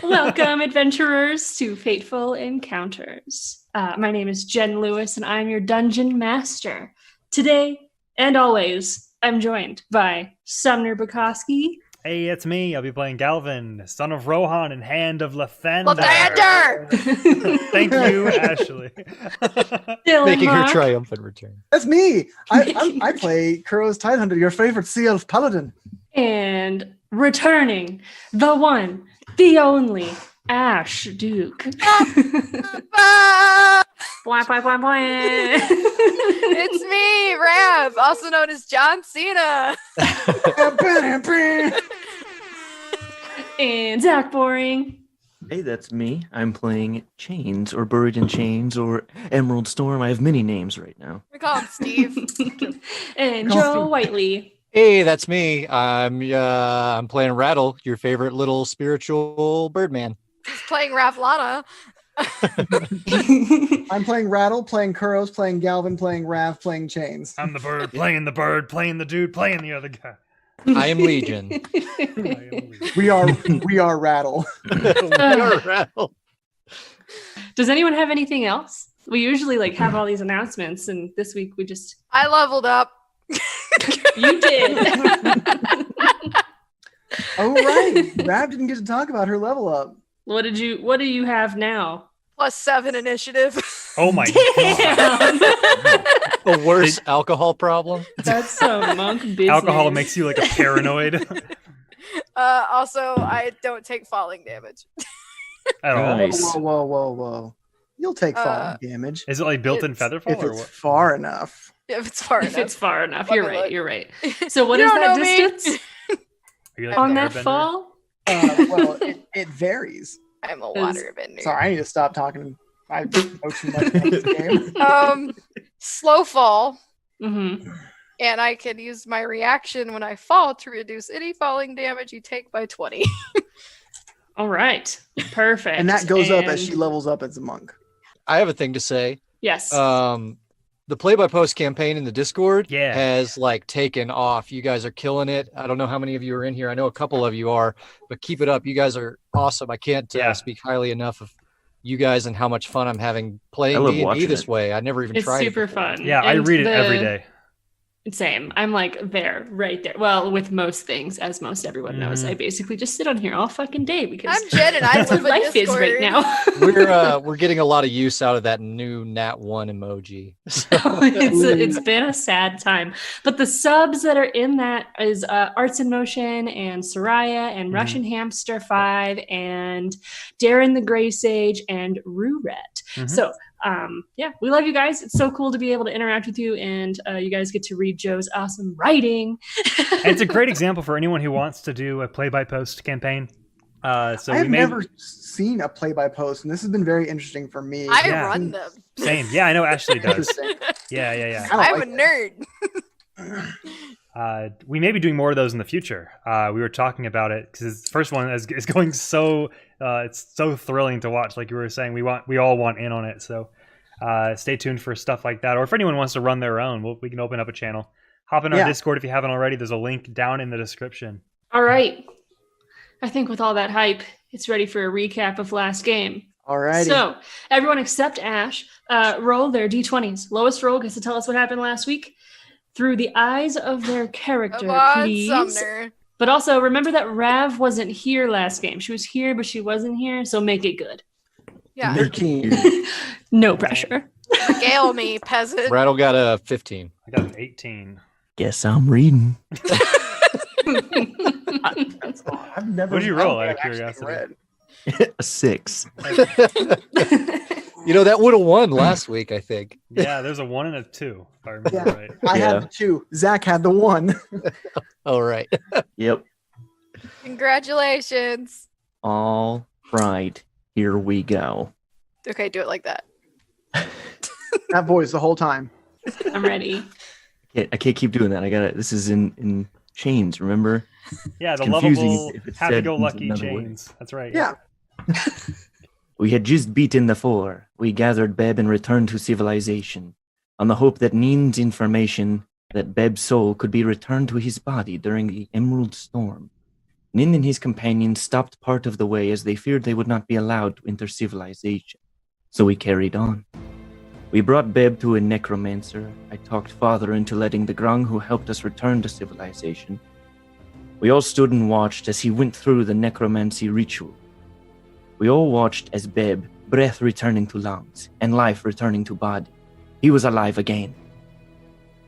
Welcome, adventurers, to Fateful Encounters. My name is Jen Lewis, and I'm your dungeon master. Today, and always, I'm joined by Sumner Bukowski. Hey, it's me. I'll be playing Galvin, son of Rohan and hand of Lathander. Thank you, Ashley. Making her triumphant return. That's me. I play Kuro's Tidehunter, your favorite Sea Elf Paladin. And returning, the one, the only, Ash Duke. It's me, Rav, also known as John Cena. And Zach Boring. Hey, that's me. I'm playing Chains, or Buried in Chains, or Emerald Storm. I have many names right now. We call him Steve. And Joe Whiteley. Hey, that's me. I'm playing Rattle, your favorite little spiritual birdman. He's playing Ravlana. I'm playing Rattle, playing Kuros, playing Galvin, playing Rav, playing Chains. I'm the bird, playing the dude, playing the other guy. I am Legion. We are Rattle. We are Rattle. Does anyone have anything else? We usually have all these announcements, and this week we just... I leveled up. You did. Oh, right. Rav didn't get to talk about her level up. What do you have now? +7 initiative. Oh my Damn. The worst alcohol problem. That's so monk business. Alcohol makes you like a paranoid. Also, I don't take falling damage. At all. Nice. Whoa. You'll take falling damage. Is it like built-in featherfall If or it's what? far enough. If it's far If enough. it's far enough. Let You're me right. look. You're right. So what You is don't that know me. distance Are you like on an that airbender? fall? Well, it varies. I'm a water bender. Sorry, I need to stop talking. I know too much about this game. Slow fall. Mm-hmm. And I can use my reaction when I fall to reduce any falling damage you take by 20. All right. Perfect. And that goes up as And- she levels up as a monk. I have a thing to say. Yes. The play-by-post campaign in the Discord Yeah. has taken off. You guys are killing it. I don't know how many of you are in here. I know a couple of you are, but keep it up. You guys are awesome. I can't speak highly enough of you guys and how much fun I'm having playing I love D&D watching this it. way. I never even It's tried super it before. fun. Yeah, I And read it every day. Same. I'm there, right there. Well, with most things, as most everyone knows, I basically just sit on here all fucking day because I'm Jen and I that's what live in life is Discord. right now. We're getting a lot of use out of that new Nat 1 emoji. It's been a sad time, but the subs that are in that is Arts in Motion and Soraya and Russian Hamster 5 and Darren the Gray Sage and Roulette. So we love you guys. It's so cool to be able to interact with you, and you guys get to read Joe's awesome writing. And it's a great example for anyone who wants to do a play-by-post campaign. I have never seen a play-by-post, and this has been very interesting for me. I run them. Same. Yeah, I know Ashley does. Interesting. Yeah. I'm a nerd. We may be doing more of those in the future. We were talking about it because the first one is going so it's so thrilling to watch. Like you were saying, we all want in on it. So stay tuned for stuff like that. Or if anyone wants to run their own, we can open up a channel. Hop in our Discord if you haven't already. There's a link down in the description. All right. I think with all that hype, it's ready for a recap of last game. Alrighty. So everyone except Ash roll their d20s. Lowest roll gets to tell us what happened last week through the eyes of their character, Come on, please. Sumner. But also remember that Rav wasn't here last game. She was here, but she wasn't here, so make it good. Yeah. 13. No pressure. Regale me, peasant. Rattle got a 15. I got an 18. Guess I'm reading. That's odd. I've never. What'd you roll, I out of don't think I've actually curiosity? read. A 6. You know, that would have won last week, I think. Yeah, there's a 1 and a 2, if I remember Yeah. right. I Yeah. had the 2. Zach had the 1. All right. Yep. Congratulations. All right. Here we go. Okay, do it like that. That voice the whole time. I'm ready. I can't keep doing that. This is in Chains, remember? Yeah, the confusing lovable, if it's said happy-go-lucky another way. Chains. That's right. Yeah. We had just beaten the 4. We gathered Beb and returned to civilization, on the hope that Neen's information that Beb's soul could be returned to his body during the Emerald Storm. Nin and his companions stopped part of the way as they feared they would not be allowed to enter civilization. So we carried on. We brought Beb to a necromancer. I talked Father into letting the Grung who helped us return to civilization. We all stood and watched as he went through the necromancy ritual. We all watched as Beb, breath returning to lungs, and life returning to body. He was alive again.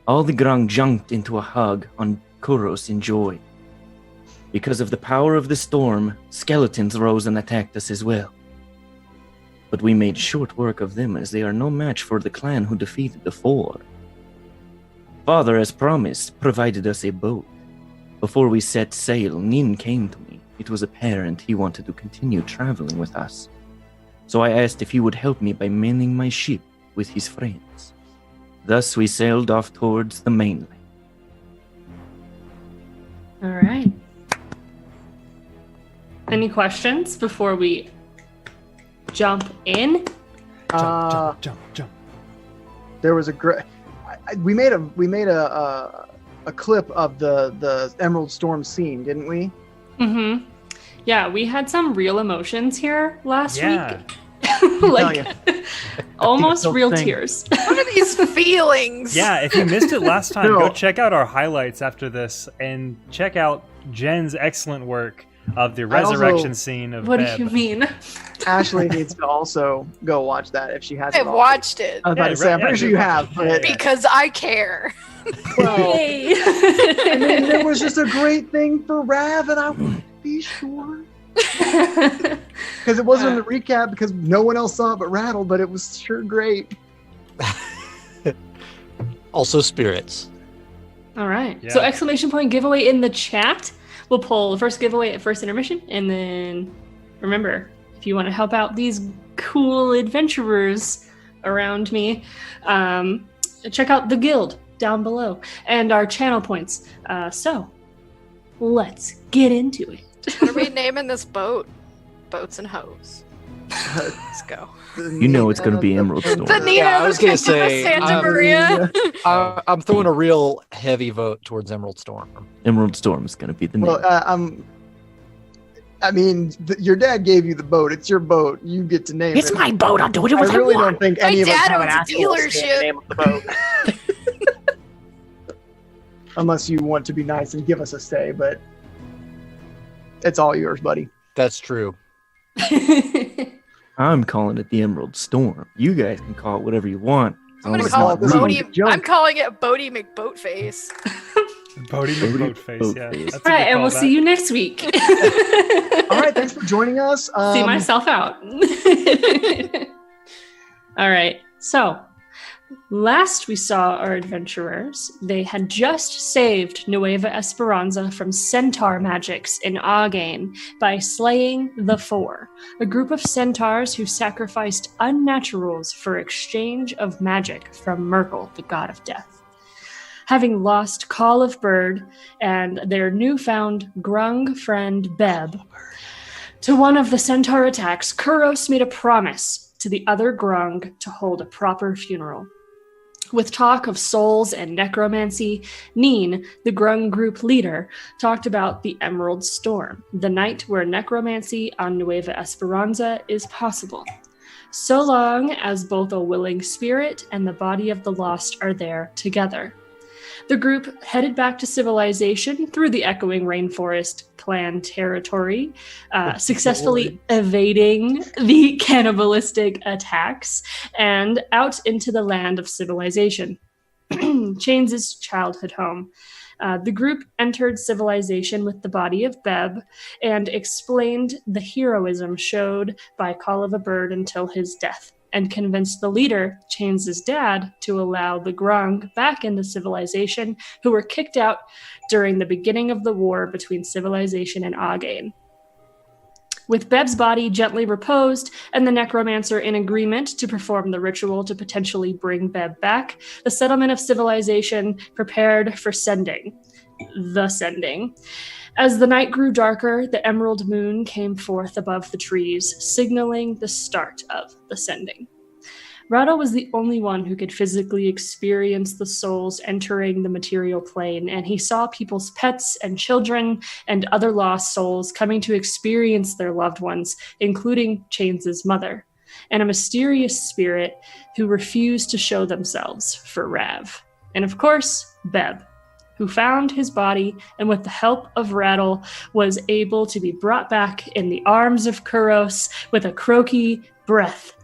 All the Grung jumped into a hug on Kuros in joy. Because of the power of the storm, skeletons rose and attacked us as well. But we made short work of them as they are no match for the clan who defeated the Four. Father, as promised, provided us a boat. Before we set sail, Nin came to me. It was apparent he wanted to continue traveling with us. So I asked if he would help me by manning my ship with his friends. Thus we sailed off towards the mainland. All right. Any questions before we jump in? Jump. There was a great. We made a clip of the Emerald Storm scene, didn't we? Mm-hmm. Yeah, we had some real emotions here last week. Almost real tears. What are these feelings? Yeah, if you missed it last time, No. go check out our highlights after this and check out Jen's excellent work of the resurrection scene of What Beb. do you mean? Ashley needs to also go watch that if she hasn't. I've watched it I was about to say, I'm pretty sure you have, but because I care. well, Yay! I mean, there was just a great thing for Rav, and I wanted to be sure. Because it wasn't in the recap because no one else saw it but Rattle, but it was sure great. Also spirits. All right. Yeah. So exclamation point giveaway in the chat. We'll pull the first giveaway at first intermission, and then remember, if you want to help out these cool adventurers around me, check out the guild down below and our channel points. So let's get into it. What are we naming this boat? Boats and hoes. Let's go. You know it's going to be Emerald Storm. The Nina Yeah, I was gonna of say, Santa Maria. I'm throwing a real heavy vote towards Emerald Storm. Emerald Storm is going to be the name. Well, I mean, your dad gave you the boat. It's your boat. You get to name it. It's my boat. I'll do it I with really want. don't think My any of us dad have an owns a actual dealership. name of the boat. Unless you want to be nice and give us a stay, but it's all yours, buddy. That's true. I'm calling it the Emerald Storm. You guys can call it whatever you want. I'm gonna it's call not it rude. Bodie. Junk. I'm calling it Bodie McBoatface. Bodie McBoatface, yeah. Boatface. That's a All good right, and we'll callback. see you next week. All right, thanks for joining us. See myself out. All right, so last we saw our adventurers, they had just saved Nueva Esperanza from centaur magics in Again by slaying the Four, a group of centaurs who sacrificed unnaturals for exchange of magic from Merkel, the god of death. Having lost Call of Bird and their newfound Grung friend Beb to one of the centaur attacks, Kuros made a promise to the other Grung to hold a proper funeral. With talk of souls and necromancy, Neen, the Grung group leader, talked about the Emerald Storm, the night where necromancy on Nueva Esperanza is possible, so long as both a willing spirit and the body of the lost are there together. The group headed back to civilization through the echoing rainforest clan territory, successfully evading the cannibalistic attacks, and out into the land of civilization, Chains' childhood home. The group entered civilization with the body of Beb and explained the heroism showed by Call of a Bird until his death, and convinced the leader, Chains' dad, to allow the Grung back into civilization, who were kicked out during the beginning of the war between civilization and Again. With Beb's body gently reposed and the necromancer in agreement to perform the ritual to potentially bring Beb back, the settlement of civilization prepared for sending. As the night grew darker, the emerald moon came forth above the trees, signaling the start of the sending. Rattle was the only one who could physically experience the souls entering the material plane, and he saw people's pets and children and other lost souls coming to experience their loved ones, including Chains' mother, and a mysterious spirit who refused to show themselves for Rav. And of course, Beb, who found his body and with the help of Rattle was able to be brought back in the arms of Kuros with a croaky breath.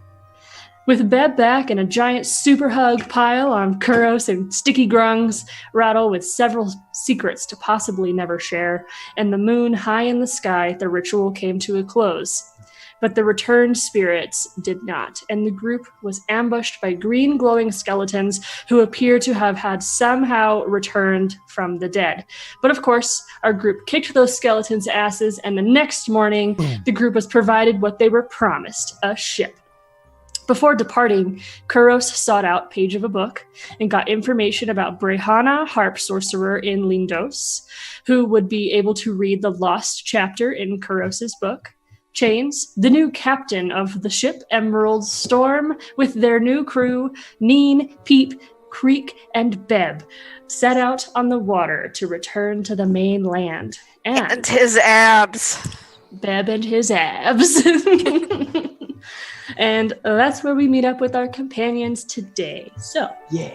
With Beb back and a giant super hug pile on Kuros and sticky grungs, Rattle with several secrets to possibly never share, and the moon high in the sky, the ritual came to a close. But the returned spirits did not, and the group was ambushed by green glowing skeletons who appear to have had somehow returned from the dead. But of course, our group kicked those skeletons' asses, and the next morning, the group was provided what they were promised, a ship. Before departing, Kuros sought out page of a book and got information about Brehana, harp sorcerer in Lindos, who would be able to read the lost chapter in Kuros's book. Chains, the new captain of the ship Emerald Storm, with their new crew, Neen, Peep, Creek, and Beb, set out on the water to return to the mainland. And his abs. Beb and his abs. And that's where we meet up with our companions today. So, Yeah.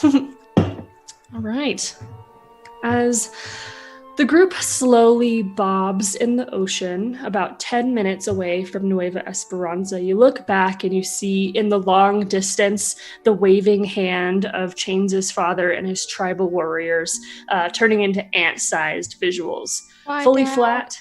all right. As the group slowly bobs in the ocean about 10 minutes away from Nueva Esperanza, you look back and you see in the long distance the waving hand of Chains' father and his tribal warriors turning into ant-sized visuals. Bye, Fully Dad. flat.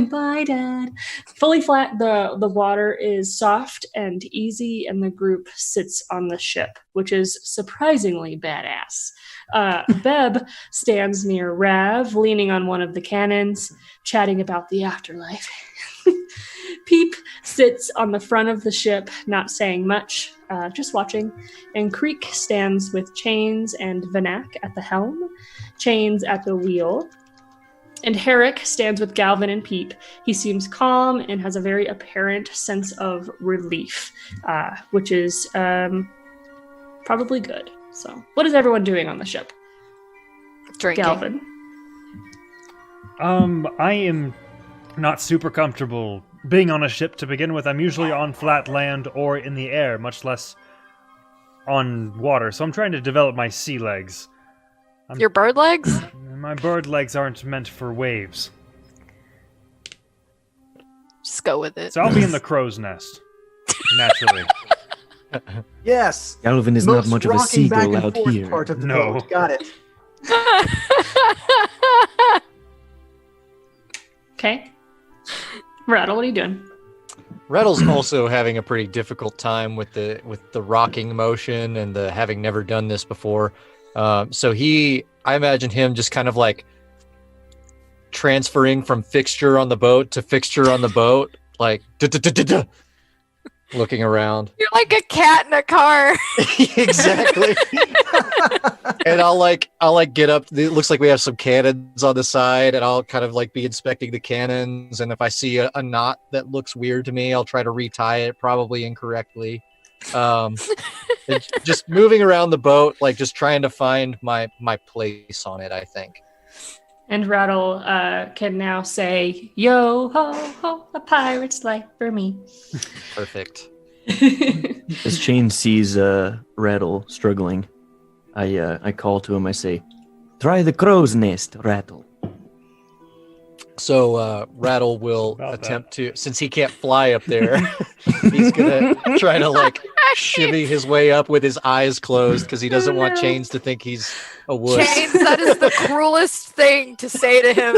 Bye, Dad. Fully flat, the water is soft and easy, and the group sits on the ship, which is surprisingly badass. Beb stands near Rav, leaning on one of the cannons, chatting about the afterlife. Peep sits on the front of the ship, not saying much, just watching. And Creek stands with Chains and Vanak at the helm, Chains at the wheel. And Herrick stands with Galvin and Peep. He seems calm and has a very apparent sense of relief, which is probably good. So, what is everyone doing on the ship? Drinking. Galvin. I am not super comfortable being on a ship to begin with. I'm usually on flat land or in the air, much less on water. So I'm trying to develop my sea legs. Your bird legs? My bird legs aren't meant for waves. Just go with it. So I'll be in the crow's nest, naturally. Yes. Galvin is not much of a rocking back seagull and out forth here. Part of the No. boat. Got it. Okay. Rattle, what are you doing? Rattle's also having a pretty difficult time with the rocking motion and the having never done this before. So I imagine him just kind of like transferring from fixture on the boat to fixture on the boat, like looking around. You're like a cat in a car. Exactly. And I'll get up. It looks like we have some cannons on the side, and I'll kind of like be inspecting the cannons. And if I see a knot that looks weird to me, I'll try to retie it, probably incorrectly. Just moving around the boat, like just trying to find my place on it, I think. And Rattle can now say, "Yo ho ho, a pirate's life for me." Perfect. As Chain sees Rattle struggling, I call to him. I say, "Try the crow's nest, Rattle." So Rattle will attempt to, since he can't fly up there, he's gonna try to like shimmy his way up with his eyes closed because he doesn't want Chains to think he's a wuss. Chains, that is the cruelest thing to say to him.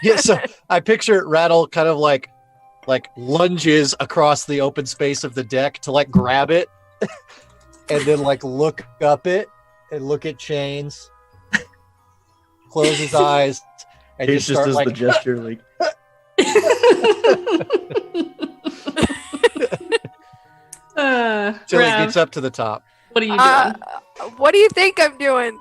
Yeah, so I picture Rattle kind of like lunges across the open space of the deck to like grab it, and then like look up it and look at Chains, close his eyes. And It just start, does like, the gesture like. till he Rav, gets up to the top. what are you doing? What do you think I'm doing?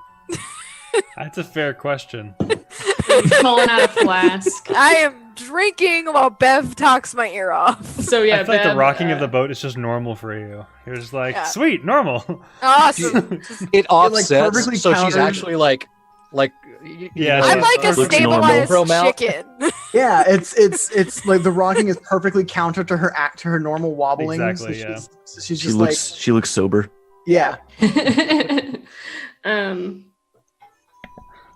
That's a fair question. He's pulling out a flask. I am drinking while Bev talks my ear off. So yeah, I feel like the Bev, rocking of the boat is just normal for you. You're just like, Yeah. sweet, normal. Awesome. It offsets, perfectly so she's counters- actually like Yeah, I'm like a Looks stabilized normal. chicken. Yeah, it's like the rocking is perfectly counter to her normal wobbling. Exactly, so yeah. she's She just looks like she looks sober. yeah.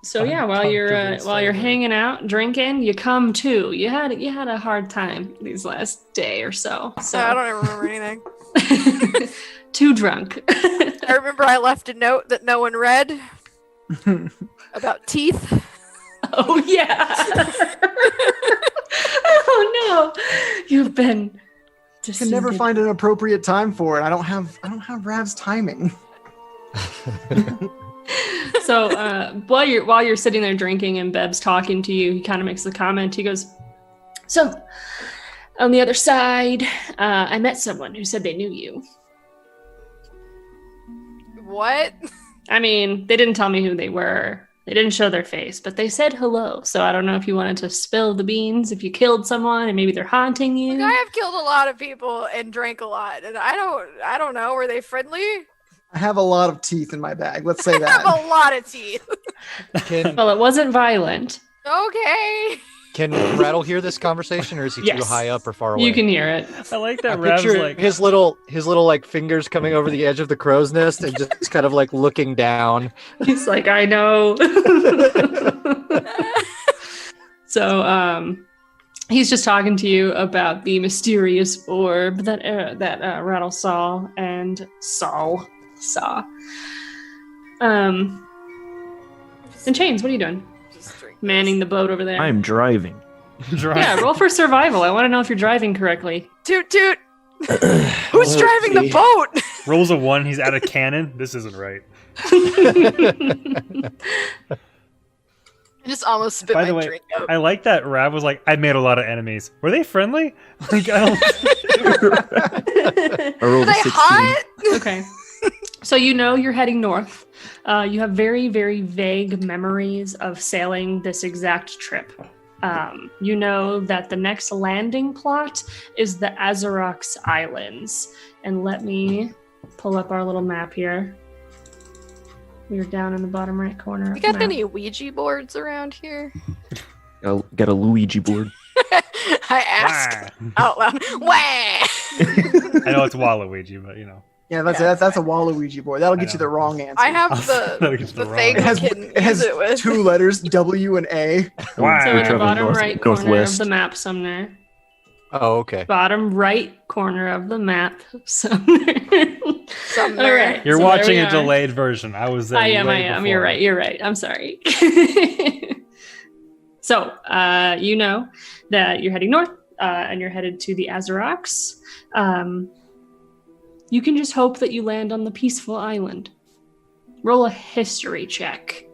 So yeah, while you're hanging out, drinking, you come to. You had a hard time these last day or so. So I don't even remember anything. too drunk. I remember I left a note that no one read about teeth. Oh yeah. Oh no, you've been. I can never find an appropriate time for it. I don't have Rav's timing. So while you're sitting there drinking and Bev's talking to you, he kind of makes the comment. He goes, "So on the other side, I met someone who said they knew you. What? I mean, they didn't tell me who they were. They didn't show their face, but they said hello. So I don't know if you wanted to spill the beans, if you killed someone and maybe they're haunting you." Like, I have killed a lot of people and drank a lot, and I don't know. Were they friendly? I have a lot of teeth in my bag. Let's say I have that. a lot of teeth. Can Well, it wasn't violent. Okay. can Rattle hear this conversation, or is he too Yes. high up or far away? You can hear it. I like I that Rav's picture like, his little like fingers coming over the edge of the crow's nest and just kind of like looking down. He's like, I know. So he's just talking to you about the mysterious orb that Rattle saw and saw. And Chains, what are you doing? Just drink Manning the boat over there. I'm driving. Yeah, roll for survival. I want to know if you're driving correctly. Toot toot. Who's driving the boat? rolls a 1, he's out of cannon. This isn't right. I just almost spit By my the way, drink out. I like that Rav was like, I made a lot of enemies. Were they friendly? Like, I don't... I rolled Are a they 16. hot? Okay. So you know you're heading north. You have very, very vague memories of sailing this exact trip. You know that the next landing plot is the Azerox Islands. And let me pull up our little map here. We're down in the bottom right corner. You of got the map. any Ouija boards around here? I'll get a Luigi board. I asked out loud. Wah! I know it's Waluigi, but you know. Yeah, that's a Waluigi board. That'll I get you know. the wrong answer. I have That'll get the the thing wrong- I it can has use it with. 2 letters, W and A. Wow. So in the traveling bottom north- right corner of northwest. the map, Sumner. Oh, okay. Bottom right corner of the map, Sumner. Sumner. All right. You're so there watching we a are. delayed version. I was there. I am. way You're before. right. I'm sorry. So, you know that you're heading north and you're headed to the Azerox. You can just hope that you land on the peaceful island. Roll a history check.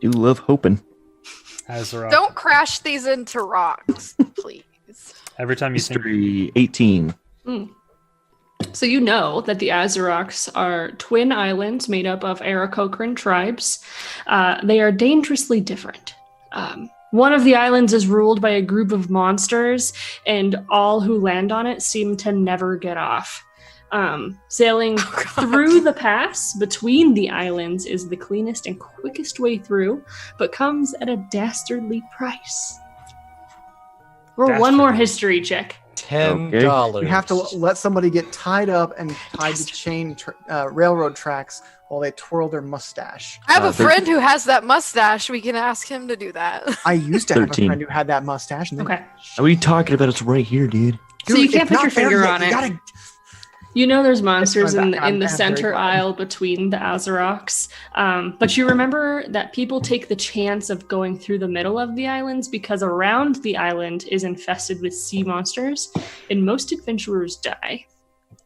Do love hoping. Azeroth. Don't crash these into rocks, please. Every time you think History 18. So you know that the Azerox are twin islands made up of Aarakocran tribes. They are dangerously different. One of the islands is ruled by a group of monsters, and all who land on it seem to never get off. Sailing through the pass between the islands is the cleanest and quickest way through, but comes at a dastardly price. Roll one more history check. $10. You have to let somebody get tied up and tied to chain railroad tracks while they twirl their mustache. I have a 13. friend who has that mustache. We can ask him to do that. I used to have 13. a friend who had that mustache. And then, Okay. What are you talking about? It's right here, dude. So you Dude, can't it's put not your there finger yet. on You it. gotta- You know there's monsters my in back, the, and in the I'm very center glad. aisle between the Azerox. But you remember that people take the chance of going through the middle of the islands because around the island is infested with sea monsters, and most adventurers die.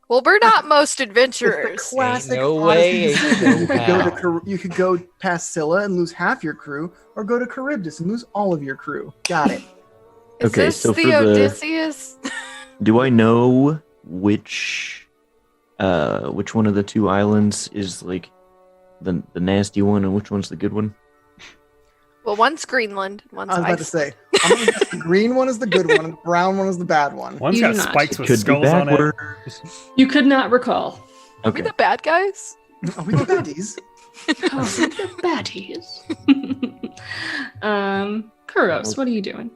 Well, we're not most It's adventurers. the classic no Odyssey way, decision. no You could go to how. you could go past Scylla and lose half your crew, or go to Charybdis and lose all of your crew. Got it. Is Okay, this so the for the- Odysseus? Do I know which one of the 2 islands is like the nasty one and which one's the good one? Well, one's Greenland, one's I was about to say, I'm gonna guess the green one is the good one, and the brown one is the bad one. One's You got do not. spikes with Could be skulls on it. backwards. You could not recall. Are we Okay. the bad guys? Are we the baddies? Oh, the baddies. Kuros, what are you doing?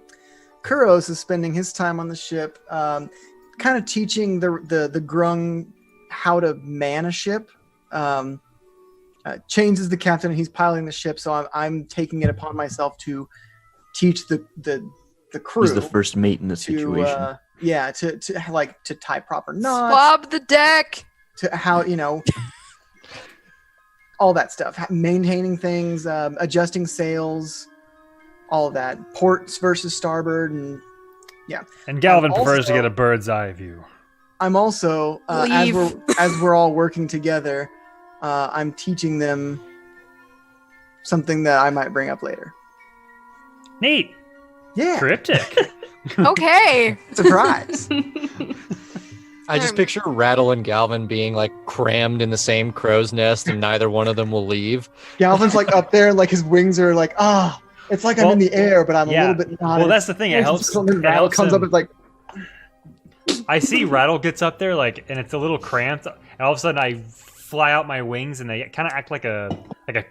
Kuros is spending his time on the ship, kind of teaching the grung how to man a ship. Chains is the captain, and he's piloting the ship, so I'm taking it upon myself to teach the crew. He's the first mate in the situation. To tie proper knots, Swab the deck. to how all that stuff, maintaining things, adjusting sails, all of that, ports versus starboard, and And Galvin Also- prefers to get a bird's eye view. I'm also Leave. as we're all working together, I'm teaching them something that I might bring up later. Neat. Yeah, Cryptic. Okay. surprise. I just picture Rattle and Galvin being like crammed in the same crow's nest, and neither one of them will leave. Galvin's like up there, and like his wings are like it's like I'm Well, in the air, but I'm yeah. a little bit not. Well, that's the thing. It helps. It Rattle helps comes him. up and like, I see Rattle gets up there and it's a little cramped, and all of a sudden I fly out my wings and they kind of act like a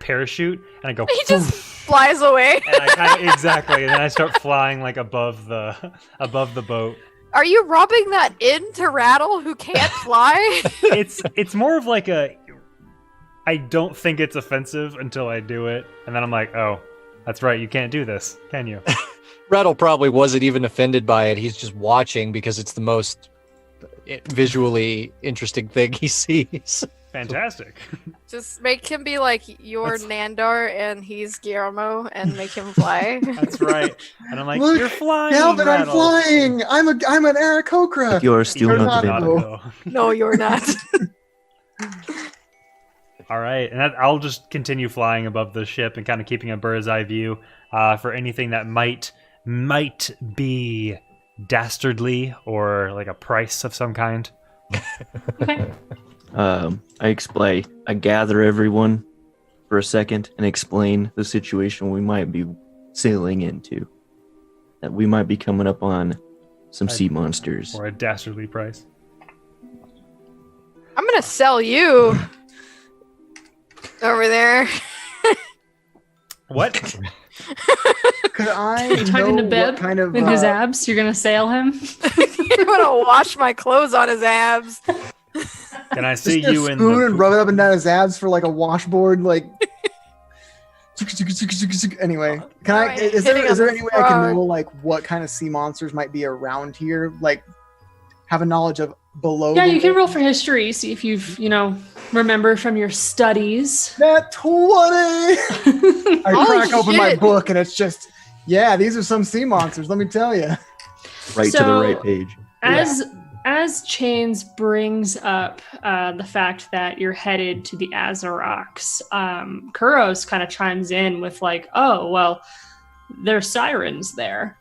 parachute, and I go. He just flies away. And and then I start flying like above the boat. Are you rubbing that into Rattle, who can't fly? It's more of like I don't think it's offensive until I do it, and then I'm like, oh, that's right, you can't do this, can you? Rattle probably wasn't even offended by it. He's just watching because it's the most visually interesting thing he sees. Fantastic. Just make him be like your Nandar and he's Guillermo and make him fly. That's right. And I'm like, Look, you're flying, Galvin, I'm Rattle. flying. I'm an Aarakocra. You are still You're not not, available. though. No, you're not. All right, and I'll just continue flying above the ship and kind of keeping a bird's eye view for anything that might be dastardly or like a price of some kind. Okay. I gather everyone for a second and explain the situation we might be sailing into. That we might be coming up on some sea monsters. Or a dastardly price. I'm gonna sell you over there. What? Could I You talking know to Beb what kind of in his abs? You're gonna sail him? I'm gonna wash my clothes on his abs. Can I just see get a you in spoon the and rub it up and down his abs for like a washboard, like. Anyway, can I? Alright, Is there hitting on any the way I can frog. know like what kind of sea monsters might be around here? Like, have a knowledge of below. Yeah, the you can roll waves? for history, see if you've, remember from your studies. Nat 20! I Holy crack open my shit. book and it's just, yeah, these are some sea monsters, let me tell you. Right to the So- right page. As Chains brings up the fact that you're headed to the Azarox, Kuros kind of chimes in with like, oh, well, there's sirens there.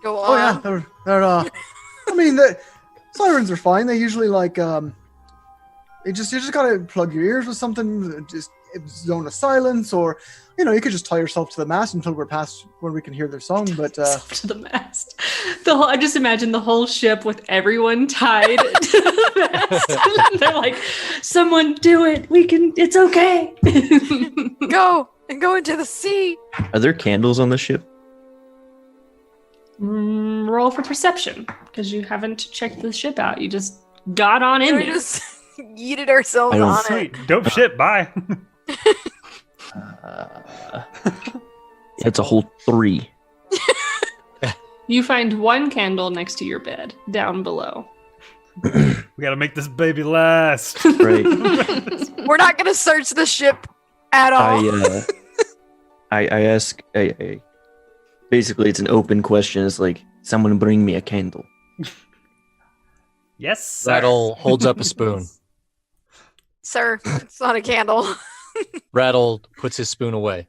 Go on. Oh, yeah, I mean, the sirens are fine. They usually like, you just gotta plug your ears with something, just zone of silence, or, you could just tie yourself to the mast until we're past where we can hear their song, but, To the mast. I just imagine the whole ship with everyone tied to the mast. They're like, someone do it. It's okay. Go into the sea. Are there candles on the ship? Roll for perception, because you haven't checked the ship out. You just got on in We there. just yeeted ourselves I don't on it. Sweet. Dope shit, bye. It's a whole 3. You find one candle next to your bed, down below. We gotta make this baby last. Right. We're not gonna search the ship at all. I ask. Basically, it's an open question. It's like, someone bring me a candle. Yes, sir. Rattle holds up a spoon. Sir, it's not a candle. Rattle puts his spoon away.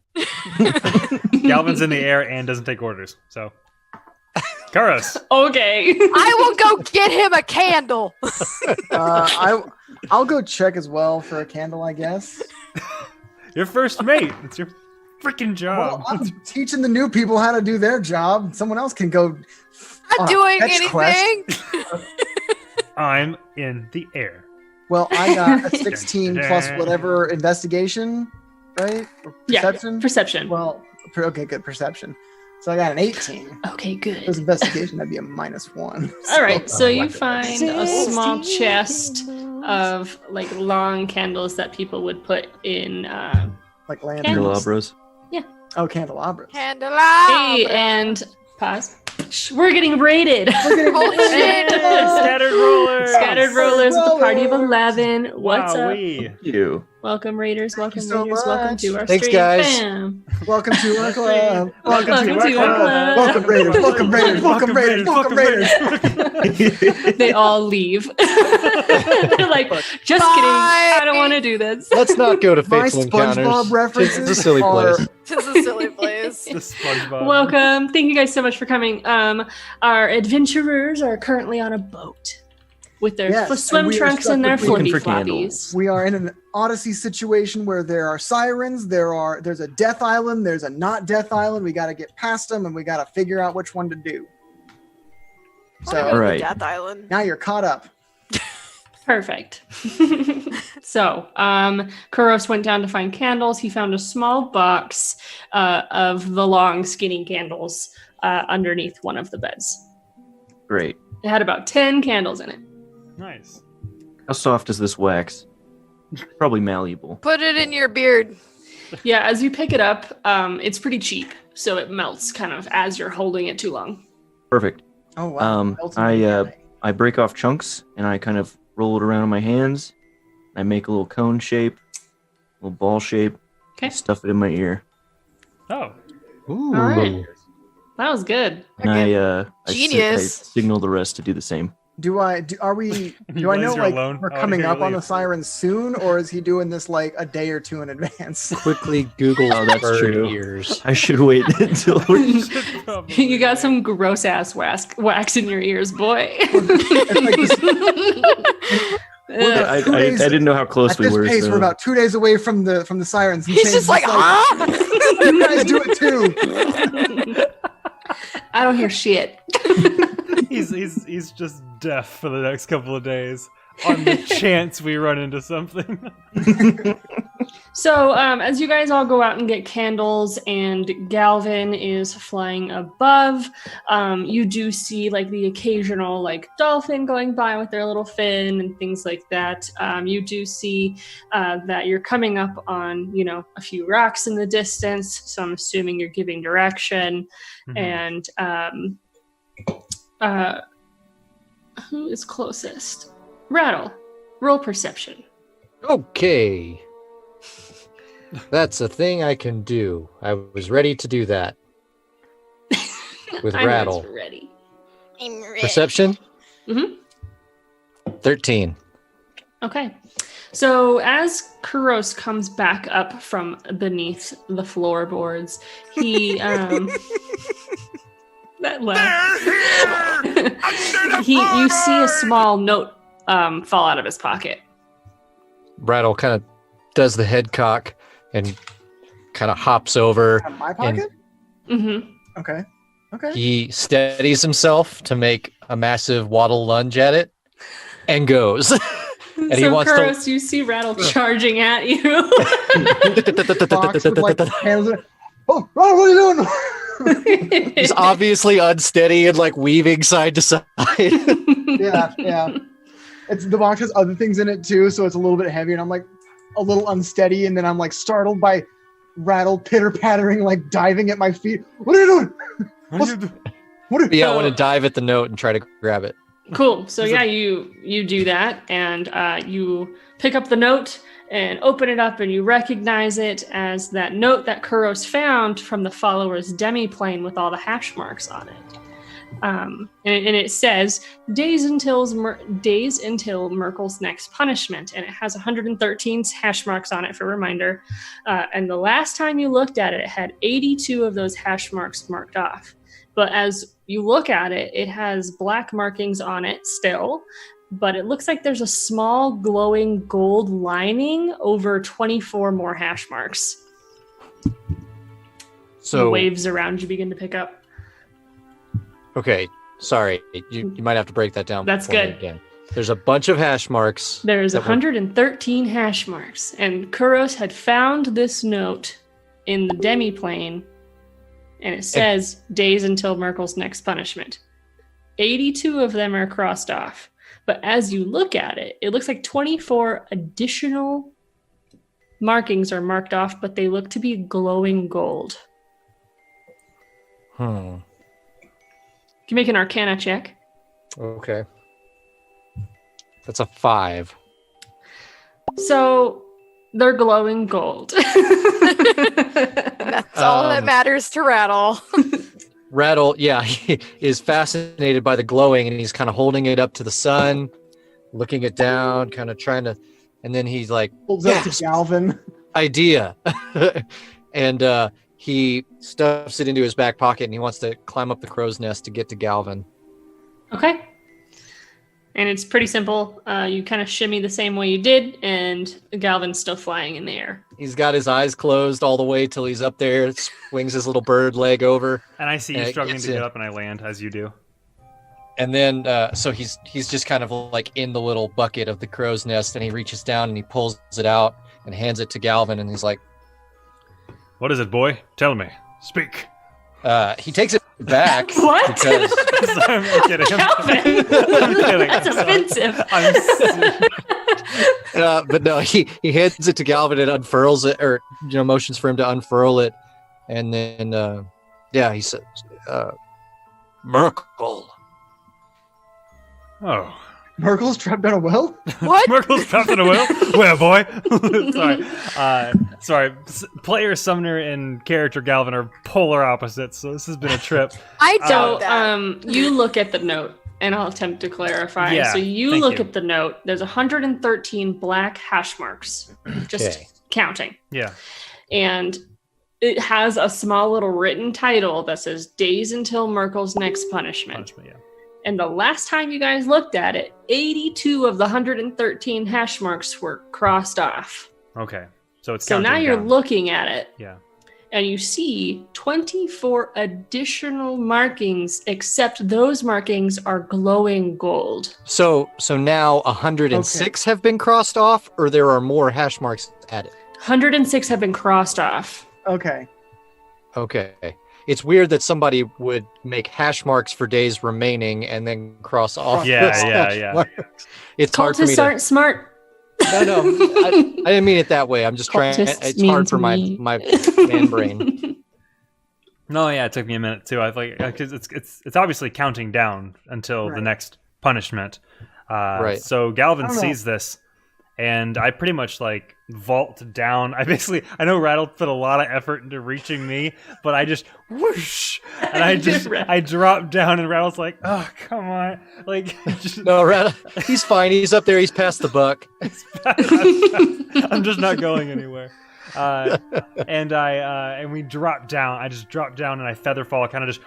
Galvin's in the air and doesn't take orders. So, Kuros. Okay. I will go get him a candle. I'll go check as well for a candle, I guess. Your first mate. It's your freaking job. Well, I'm teaching the new people how to do their job. Someone else can go. Not doing anything. I'm in the air. Well, I got a 16 plus whatever investigation, right? Or perception? Yeah, perception. Well, okay, good perception. So I got an 18. Okay, good. If it was investigation, that'd be a -1. All right, so you find a small chest of like long candles that people would put in. Like lanterns. Candelabras. Oh, candelabras. Candelabra. Hey, and pause. We're getting raided. Holy shit. Scattered rollers. Scattered rollers with a party of 11. What's up? Wowee. You. Welcome, Raiders. Welcome, you so Raiders. Welcome much. to our Thanks, stream. guys. Bam. Welcome to our club. Welcome to our club. Welcome, Raiders. Welcome, Raiders. Welcome, Raiders. Welcome, Raiders. They all leave. They're like, just kidding. I don't want to do this. Let's not go to My Fateful Encounters. SpongeBob references It's a silly are- place. This is a silly place. The SpongeBob. Welcome. Thank you guys so much for coming. Our adventurers are currently on a boat with their Yes, and swim we are trunks stuck and their with looking flippy for candles. floppies. We are in an Odyssey situation where there are sirens, there's a death island, there's a not death island. We got to get past them, and we got to figure out which one to do. I wanna So go to Right. the Death Island. now you're caught up. Perfect. So, Kuros went down to find candles. He found a small box of the long, skinny candles underneath one of the beds. Great. It had about 10 candles in it. Nice. How soft is this wax? Probably malleable. Put it in your beard. Yeah, as you pick it up, it's pretty cheap, so it melts kind of as you're holding it too long. Perfect. Oh wow! Melts in the eye. I break off chunks and I kind of roll it around in my hands. I make a little cone shape, a little ball shape. Okay. Stuff it in my ear. Oh. Ooh. All right. That was good. And I Genius. signal the rest to do the same. Do I know Realize like you're alone? we're I wanna coming hear you up on the leave. sirens soon, or is he doing this like a day or two in advance? Quickly Google Oh, that's bird true. ears. I should wait until You got some gross ass wax in your ears, boy. It's like this, I 2 days- didn't know how close at we this were. pace, so- we're about 2 days away from the sirens. and He's Shane's just like, ah! you guys do it too. I don't hear shit. He's just deaf for the next couple of days on the chance we run into something. So, as you guys all go out and get candles, and Galvin is flying above, you do see like the occasional like dolphin going by with their little fin and things like that. You do see that you're coming up on a few rocks in the distance. So I'm assuming you're giving direction. And who is closest? Rattle. Roll perception. Okay. That's a thing I can do. I was ready to do that. With I Rattle. was ready. I'm ready. Perception? Mhm. 13. Okay. So as Kuros comes back up from beneath the floorboards, he that laugh. You see a small note fall out of his pocket. Rattle kind of does the head cock and kind of hops over. In my pocket? Mm-hmm. Okay. Okay. He steadies himself to make a massive waddle lunge at it and goes. And he So wants Kuros, you see Rattle charging at you. Box with, like, hands in it. Oh, Ron, what are you doing? He's obviously unsteady and like weaving side to side. Yeah. It's the box has other things in it too, so it's a little bit heavier, and I'm like a little unsteady, and then I'm like startled by Rattle pitter pattering, like diving at my feet. What are you doing? What are you? Yeah, I want to dive at the note and try to grab it. Cool. So yeah, you do that, and you pick up the note and open it up, and you recognize it as that note that Kuros found from the follower's demiplane with all the hash marks on it. And it says days until Merkel's next punishment, and it has 113 hash marks on it for reminder. And the last time you looked at it, it had 82 of those hash marks marked off. But as you look at it, it has black markings on it still, but it looks like there's a small glowing gold lining over 24 more hash marks. So waves around you begin to pick up. okay, sorry, you might have to break that down. That's for me good. Again, there's a bunch of hash marks. There's that were- 113 hash marks, and Kuros had found this note in the demi-plane, and it says, days until Merkel's next punishment. 82 of them are crossed off, but as you look at it, it looks like 24 additional markings are marked off, but they look to be glowing gold. Hmm. You can make an Arcana check. Okay. That's a 5. So they're glowing gold. That's all that matters to Rattle. Rattle, yeah, he is fascinated by the glowing, and he's kind of holding it up to the sun, looking it down, kind of trying to, and then he's like, Pulls up "Yes, to Galvin. idea," and he stuffs it into his back pocket, and he wants to climb up the crow's nest to get to Galvin. Okay. And it's pretty simple. You kind of shimmy the same way you did, and Galvin's still flying in the air. He's got his eyes closed all the way till he's up there, swings his little bird leg over, And I see you And it struggling gets to get in. up, and I land as you do. and then so he's just kind of like in the little bucket of the crow's nest, and he reaches down and he pulls it out and hands it to Galvin, and he's like, What is it, boy? Tell me. Speak. he takes it back What? because I'm kidding. Calvin! I'm kidding. That's offensive. but no, he hands it to Galvin and unfurls it, or motions for him to unfurl it, and then he says, Merkel. Oh. Merkel's trapped down a well? What? Merkel's trapped in a well? Where, boy? Sorry. Player, summoner, and character Galvin are polar opposites, so this has been a trip. I So, doubt that. you look at the note, and I'll attempt to clarify. Yeah, so you thank look you. at the note. There's 113 black hash marks, just Okay. counting. Yeah. And it has a small little written title that says Days Until Merkel's Next Punishment. Punishment, yeah. And the last time you guys looked at it, 82 of the 113 hash marks were crossed off. Okay. So it's So now counting you're down. looking at it, Yeah. and you see 24 additional markings, except those markings are glowing gold. So now 106 have been crossed off, or there are more hash marks added? 106 have been crossed off. Okay. Okay. It's weird that somebody would make hash marks for days remaining and then cross off. Yeah, those yeah, hash yeah. marks. It's hard for me Cultists to. aren't smart. No, I didn't mean it that way. I'm just trying. Cultists It's mean hard to for me. my man brain. No, yeah, it took me a minute too. I like because it's obviously counting down until the Right. next punishment. Right. So Galvin I don't know. sees this, and I pretty much like vault down. I know Rattle put a lot of effort into reaching me, but I just whoosh, and I drop down, and Rattle's like, "Oh, come on!" Like, just, No, he's fine. He's up there. He's past the buck. I'm just not going anywhere. And we drop down. I just drop down and I feather fall, kind of just.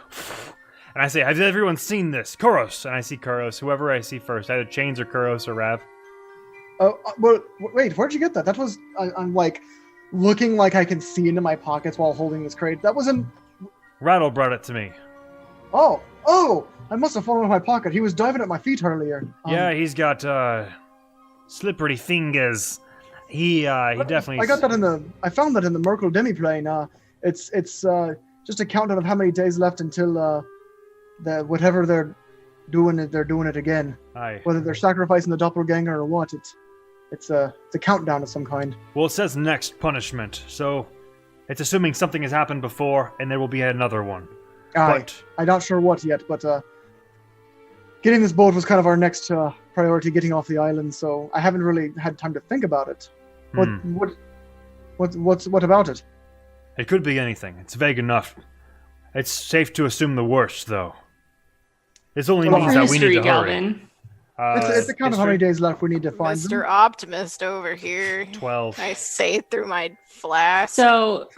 And I say, "Has everyone seen this, Kuros?" And I see Kuros. Whoever I see first, either Chains or Kuros or Rav. Oh, well, wait, where'd you get that? That was, I'm like, looking like I can see into my pockets while holding this crate. That wasn't, Rattle brought it to me. oh, I must have fallen out of my pocket. He was diving at my feet earlier. Yeah, he's got slippery fingers. He definitely. I got that I found that in the Merkel demi-plane. It's just a countdown of how many days left until whatever they're doing it again. Aye. Whether they're sacrificing the doppelganger or what, it's a countdown of some kind. Well, it says next punishment, so it's assuming something has happened before, and there will be another one. But I'm not sure what yet, but getting this boat was kind of our next priority, getting off the island. So I haven't really had time to think about it. What about it? it could be anything. It's vague enough. It's safe to assume the worst, though. This only Well, means For that we need history, to hurry. Galvin. It's a count of how many days left we need to find Mr. them. Optimist over here. 12. I say through my flask. So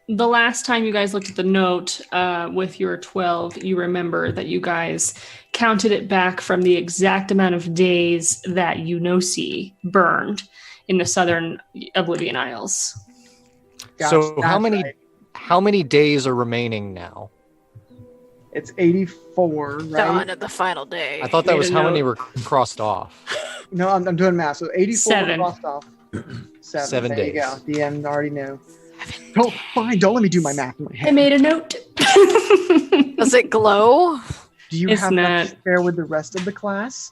the last time you guys looked at the note with your 12, you remember that you guys counted it back from the exact amount of days that Eunosi burned in the southern Oblivion Isles. So That's how many right. how many days are remaining now? It's 84, right? Dawn of the final day. I thought that Made was a how many note. were crossed off. No, I'm doing math. So 84 7. crossed off. 7 there you days. go. The end already knew. Don't, fine, don't let me do my math in my I head. made a note. Does it glow? Do you It's have that not. to spare with the rest of the class?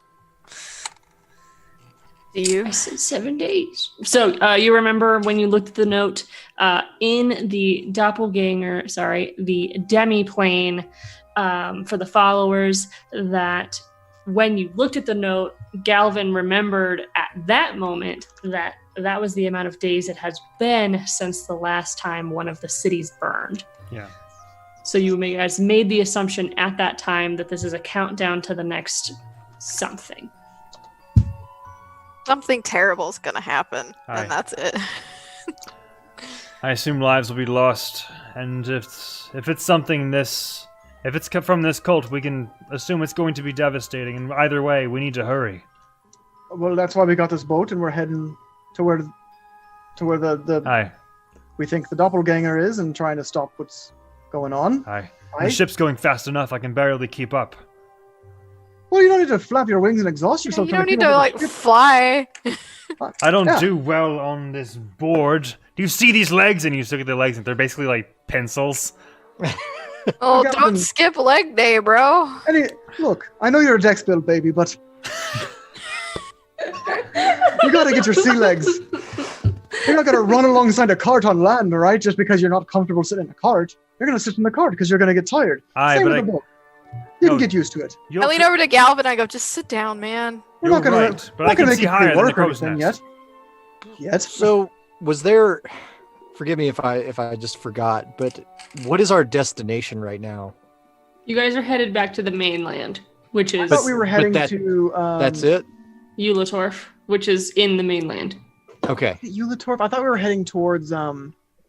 Do you? I said 7 days. So you remember when you looked at the note in the doppelganger, the demi-plane for the followers, that when you looked at the note, Galvin remembered at that moment that that was the amount of days it has been since the last time one of the cities burned. Yeah. So you guys made the assumption at that time that this is a countdown to the next something. Something terrible is gonna happen, Aye. and that's it. I assume lives will be lost, and if it's something this, if it's from this cult, we can assume it's going to be devastating. And either way, we need to hurry. Well, that's why we got this boat, and we're heading to where the Aye, we think the doppelganger is, and trying to stop what's going on. aye. Aye. The ship's going fast enough; I can barely keep up. Well, you don't need to flap your wings and exhaust You yourself. don't trying need keep to up like with the ship. fly. I don't Yeah. do well on this board. Do you see these legs? And you look at the legs, and they're basically like pencils. Oh, got don't them. skip leg day, bro. Look, I know you're a dex build baby, but you gotta get your sea legs. You're not gonna run alongside a cart on land, all right? Just because you're not comfortable sitting in a cart, you're gonna sit in the cart because you're gonna get tired. Aye, Same but with I- the boat. You No. can get used to it. You'll I lean over to Galvin. I go, just sit down, man. We're You're not gonna, right, but we're I can not gonna see make you higher than the pre-work or crow's anything nest. yet. So, was there? Forgive me if I just forgot, but what is our destination right now? You guys are headed back to the mainland, which I is thought we were heading that- to. That's it. Eulatorf, which is in the mainland. Okay. Eulatorf. I thought we were heading towards.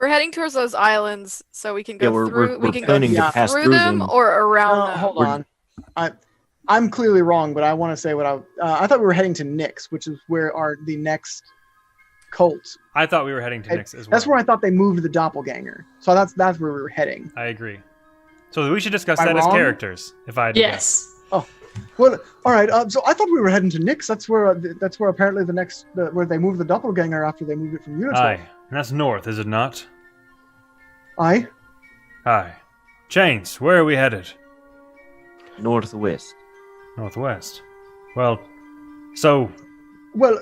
We're heading towards those islands, so we can go Yeah, we're- through. we're we can go planning to pass through through them them. or around them. Hold on. I'm clearly wrong, but I want to say what I thought we were heading to Nyx, which is where the next cult. I thought we were heading to Nyx as well. That's where I thought they moved the doppelganger. So that's where we were heading. I agree. So we should discuss Am I that as wrong? characters. If I had to guess. Yes. Well, all right. So I thought we were heading to Nyx. That's where apparently where they moved the doppelganger after they moved it from Unitor. Aye, and that's north, is it not? Aye. Aye. Chains, where are we headed? Northwest. Northwest. Well, so Well,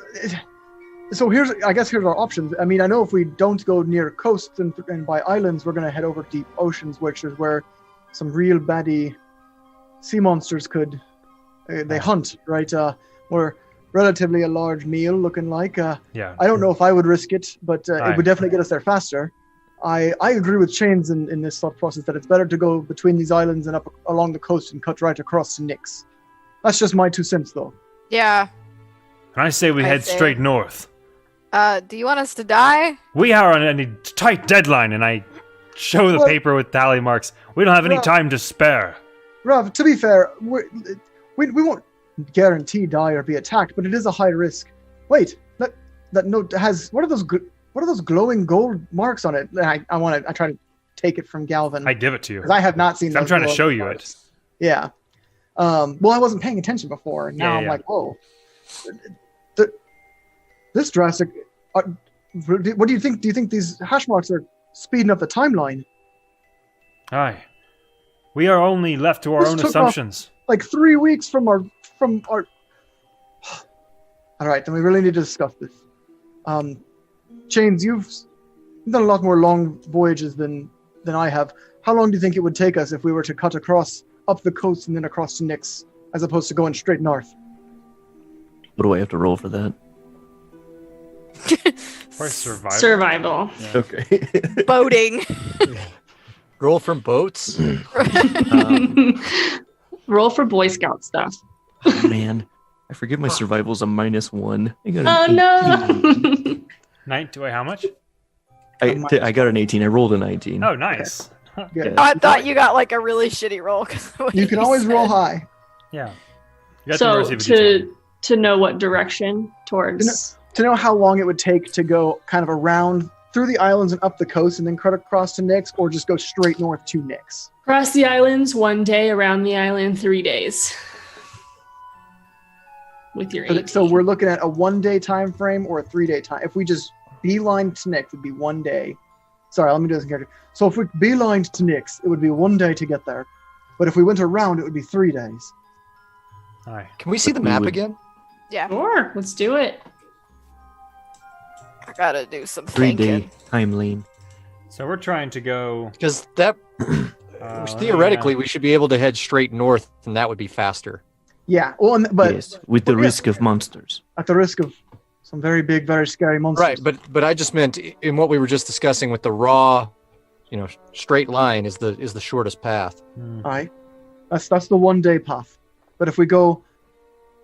so here's our options. I mean, I know if we don't go near coasts and by islands, we're going to head over deep oceans, which is where some real baddie sea monsters could they hunt, right? We're relatively a large meal, looking like. yeah. I don't know if I would risk it, but Aye. it would definitely get us there faster. I agree with Chains in this thought process that it's better to go between these islands and up along the coast and cut right across to Nyx. That's just my 2 cents, though. Yeah. And I say we I head say- straight north. Do you want us to die? We are on a tight deadline, and I show the Well- paper with tally marks. We don't have any Well- time to spare. Rav, to be fair, we won't guarantee die or be attacked, but it is a high risk. Wait, that note has what are those glowing gold marks on it? I try to take it from Galvin I give it to you. because I have not seen. I'm those trying to glowing show you marks. Yeah. Well, I wasn't paying attention before, and now Yeah, I'm yeah. like, whoa. This drastic. What do you think? Do you think these hash marks are speeding up the timeline? Aye. We are only left to our This own took off- assumptions. Like 3 weeks from our. All right, then we really need to discuss this. Chains, you've done a lot more long voyages than I have. How long do you think it would take us if we were to cut across up the coast and then across to Nyx, as opposed to going straight north? What do I have to roll for that? Or survival. Survival. Okay. Boating. Roll from boats. Roll for Boy Scout stuff. Oh, man. I forget my survival's a -1. I got Oh an 18. no! Wait, how much? I got an 18. I rolled a 19. Oh, nice. Yeah. I thought you got like a really shitty roll. 'Cause of what You can always said. roll high. Yeah. You got the So mercy of a D20. to know what direction towards. To know how long it would take to go kind of around through the islands and up the coast and then cut across to Nyx, or just go straight north to Nyx? Across the islands 1 day, around the island 3 days. With your 18. So we're looking at a 1 day time frame or a 3 day time. If we just beeline to Nyx, it'd be 1 day. Sorry, let me do this in character. So if we beelined to Nyx, it would be 1 day to get there. But if we went around, it would be 3 days. All right. Can we see the map again? Yeah, Sure, let's do it. I gotta do some 3 thinking. day time lane. So we're trying to go. Because that theoretically yeah. we should be able to head straight north, and that would be faster. Yeah, well, but Yes, with the risk of monsters. at the risk of some very big, very scary monsters. Right, but I just meant in what we were just discussing with the raw, straight line is the shortest path. All right, that's the 1 day path. But if we go,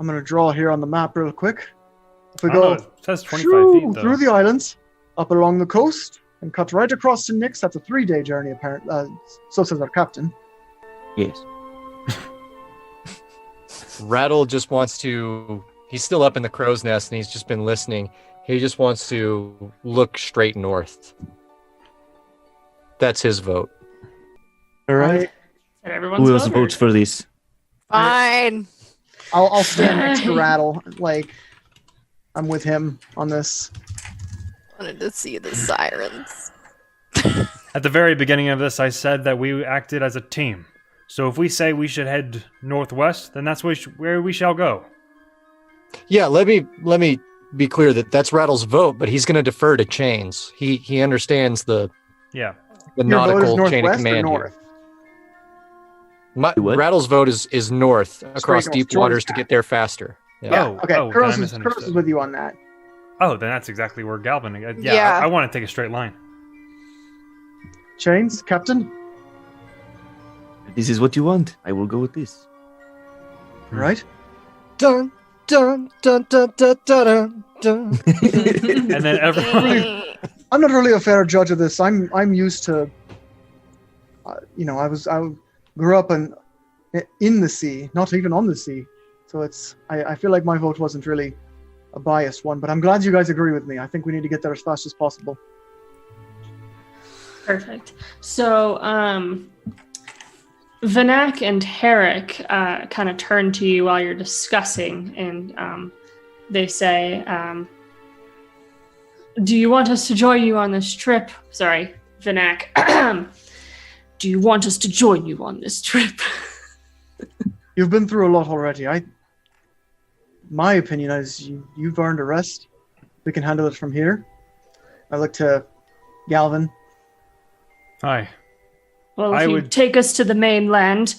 I'm going to draw here on the map real quick. If we I don't know, go it says 25 feet though. through the islands, up along the coast, and cut right across to Nyx, that's a 3 day journey, apparently. So says our captain. Yes. Rattle just wants to. He's still up in the crow's nest, and he's just been listening. He just wants to look straight north. That's his vote. All right. And everyone's Who else voted. votes for this? Fine. I'll stand next to Rattle. Like, I'm with him on this. Wanted to see the sirens. At the very beginning of this, I said that we acted as a team. So if we say we should head northwest, then that's where we shall go. Yeah, let me be clear that that's Rattle's vote, but he's going to defer to Chains. He understands the Yeah. the Your vote is nautical chain of northwest or command north? here. What? Rattle's vote is north across north, deep George's waters to path. get there faster. Yeah. Oh, Okay. oh, then I Kuros is misunderstood. with you on that. Oh, then that's exactly where Galvin. Yeah, Yeah. I want to take a straight line. Chains, Captain. If this is what you want, I will go with this. Right. Dun dun dun dun dun dun dun. And then everyone. I'm not really a fair judge of this. I'm used to. I grew up in the sea, not even on the sea, so I feel like my vote wasn't really a biased one. But I'm glad you guys agree with me. I think we need to get there as fast as possible. Perfect. So, Vanak and Herrick kind of turn to you while you're discussing, and they say, do you want us to join you on this trip? Sorry, Vanak. Do you want us to join you on this trip? You've been through a lot already. My opinion is you've earned a rest. We can handle it from here. I look to Galvin. Hi. Well, if I you would- take us to the mainland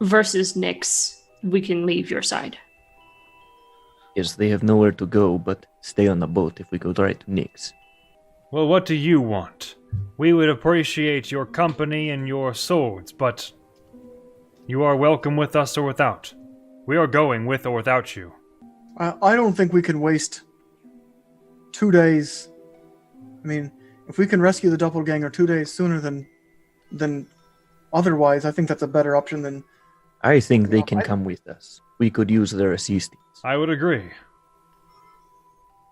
versus Nyx, we can leave your side. Yes, they have nowhere to go but stay on the boat if we go right to Nyx. Well, what do you want? We would appreciate your company and your swords, but you are welcome with us or without. We are going with or without you. I don't think we can waste 2 days. I mean, if we can rescue the doppelganger 2 days sooner than otherwise, I think that's a better option than. I think they Well, can come with us. We could use their assistance. I would agree.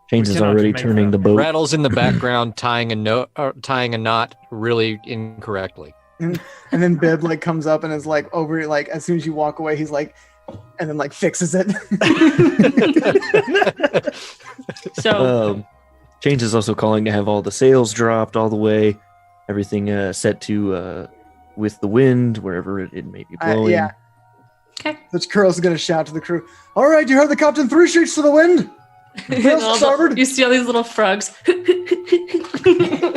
Chains We is cannot already make turning that. the boat. Rattle's in the background tying a knot really incorrectly. And then Bib comes up and is over as soon as you walk away, he's and then fixes it. So, Chains is also calling to have all the sails dropped all the way, everything set to with the wind wherever it may be blowing. Yeah. okay. Which Kuros is going to shout to the crew. All right, you heard the captain. 3 sheets to the wind. And all the- starboard. you see all these little frogs.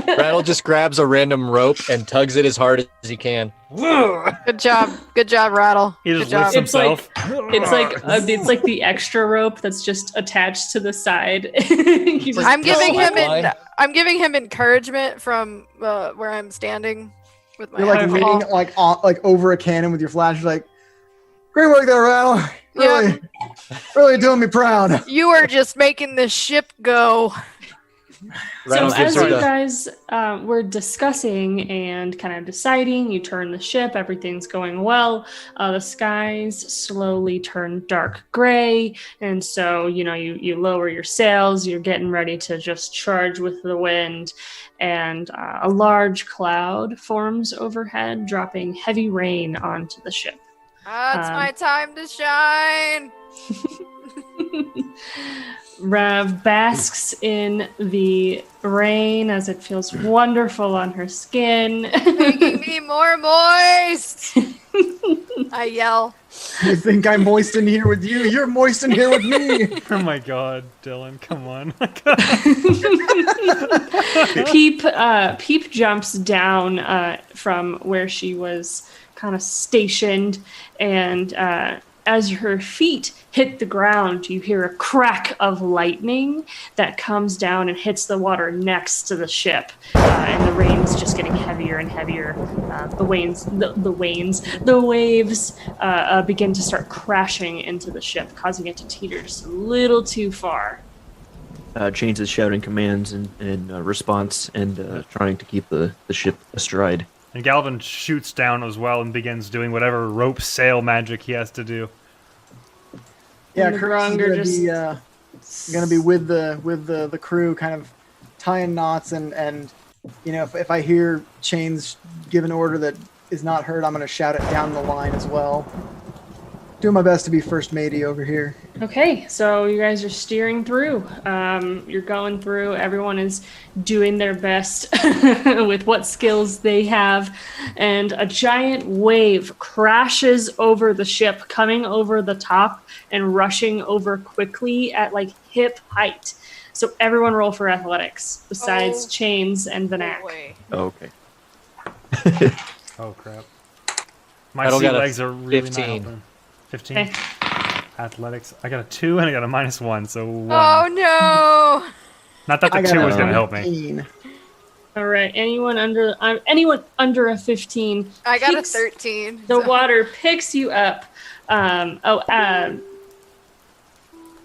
Rattle just grabs a random rope and tugs it as hard as he can. Good job, Rattle. He Good just job. lifts himself. It's like the extra rope that's just attached to the side. He just- I'm giving him Line. I'm giving him encouragement from where I'm standing with my You're hand leaning over a cannon with your flash. Great work there, Rattle. Really, really doing me proud. You are just making this ship go. So Rattle as gives her you the- guys were discussing and kind of deciding, you turn the ship, everything's going well. The skies slowly turn dark gray, and so you lower your sails. You're getting ready to just charge with the wind, and a large cloud forms overhead, dropping heavy rain onto the ship. It's my time to shine. Rav basks in the rain as it feels wonderful on her skin. Making me more moist. I yell. You think I'm moist in here with you? You're moist in here with me. Oh my god, Dylan, come on. Peep jumps down from where she was kind of stationed, and as her feet hit the ground, you hear a crack of lightning that comes down and hits the water next to the ship, and the rain's just getting heavier and heavier. The waves begin to start crashing into the ship, causing it to teeter just a little too far. Chains is shouting commands in response and trying to keep the ship astride. And Galvin shoots down as well and begins doing whatever rope sail magic he has to do. Yeah, And the Curtis Grunger is gonna be with the crew, kind of tying knots, and if I hear Chains give an order that is not heard, I'm gonna shout it down the line as well. Doing my best to be first matey over here. Okay, so you guys are steering through. You're going through. Everyone is doing their best with what skills they have. And a giant wave crashes over the ship, coming over the top and rushing over quickly at like hip height. So everyone roll for athletics, besides Oh. Chains and Vanak. Boy. Oh, okay. Oh crap. My I don't sea got a legs are really 15. not helping. 15? Okay. Athletics. I got a 2 and I got a -1, so 1. Oh no! Not that I the got 2 a was going to help me. 19. All right, anyone under a 15. I got a picks 13. The so- water picks you up.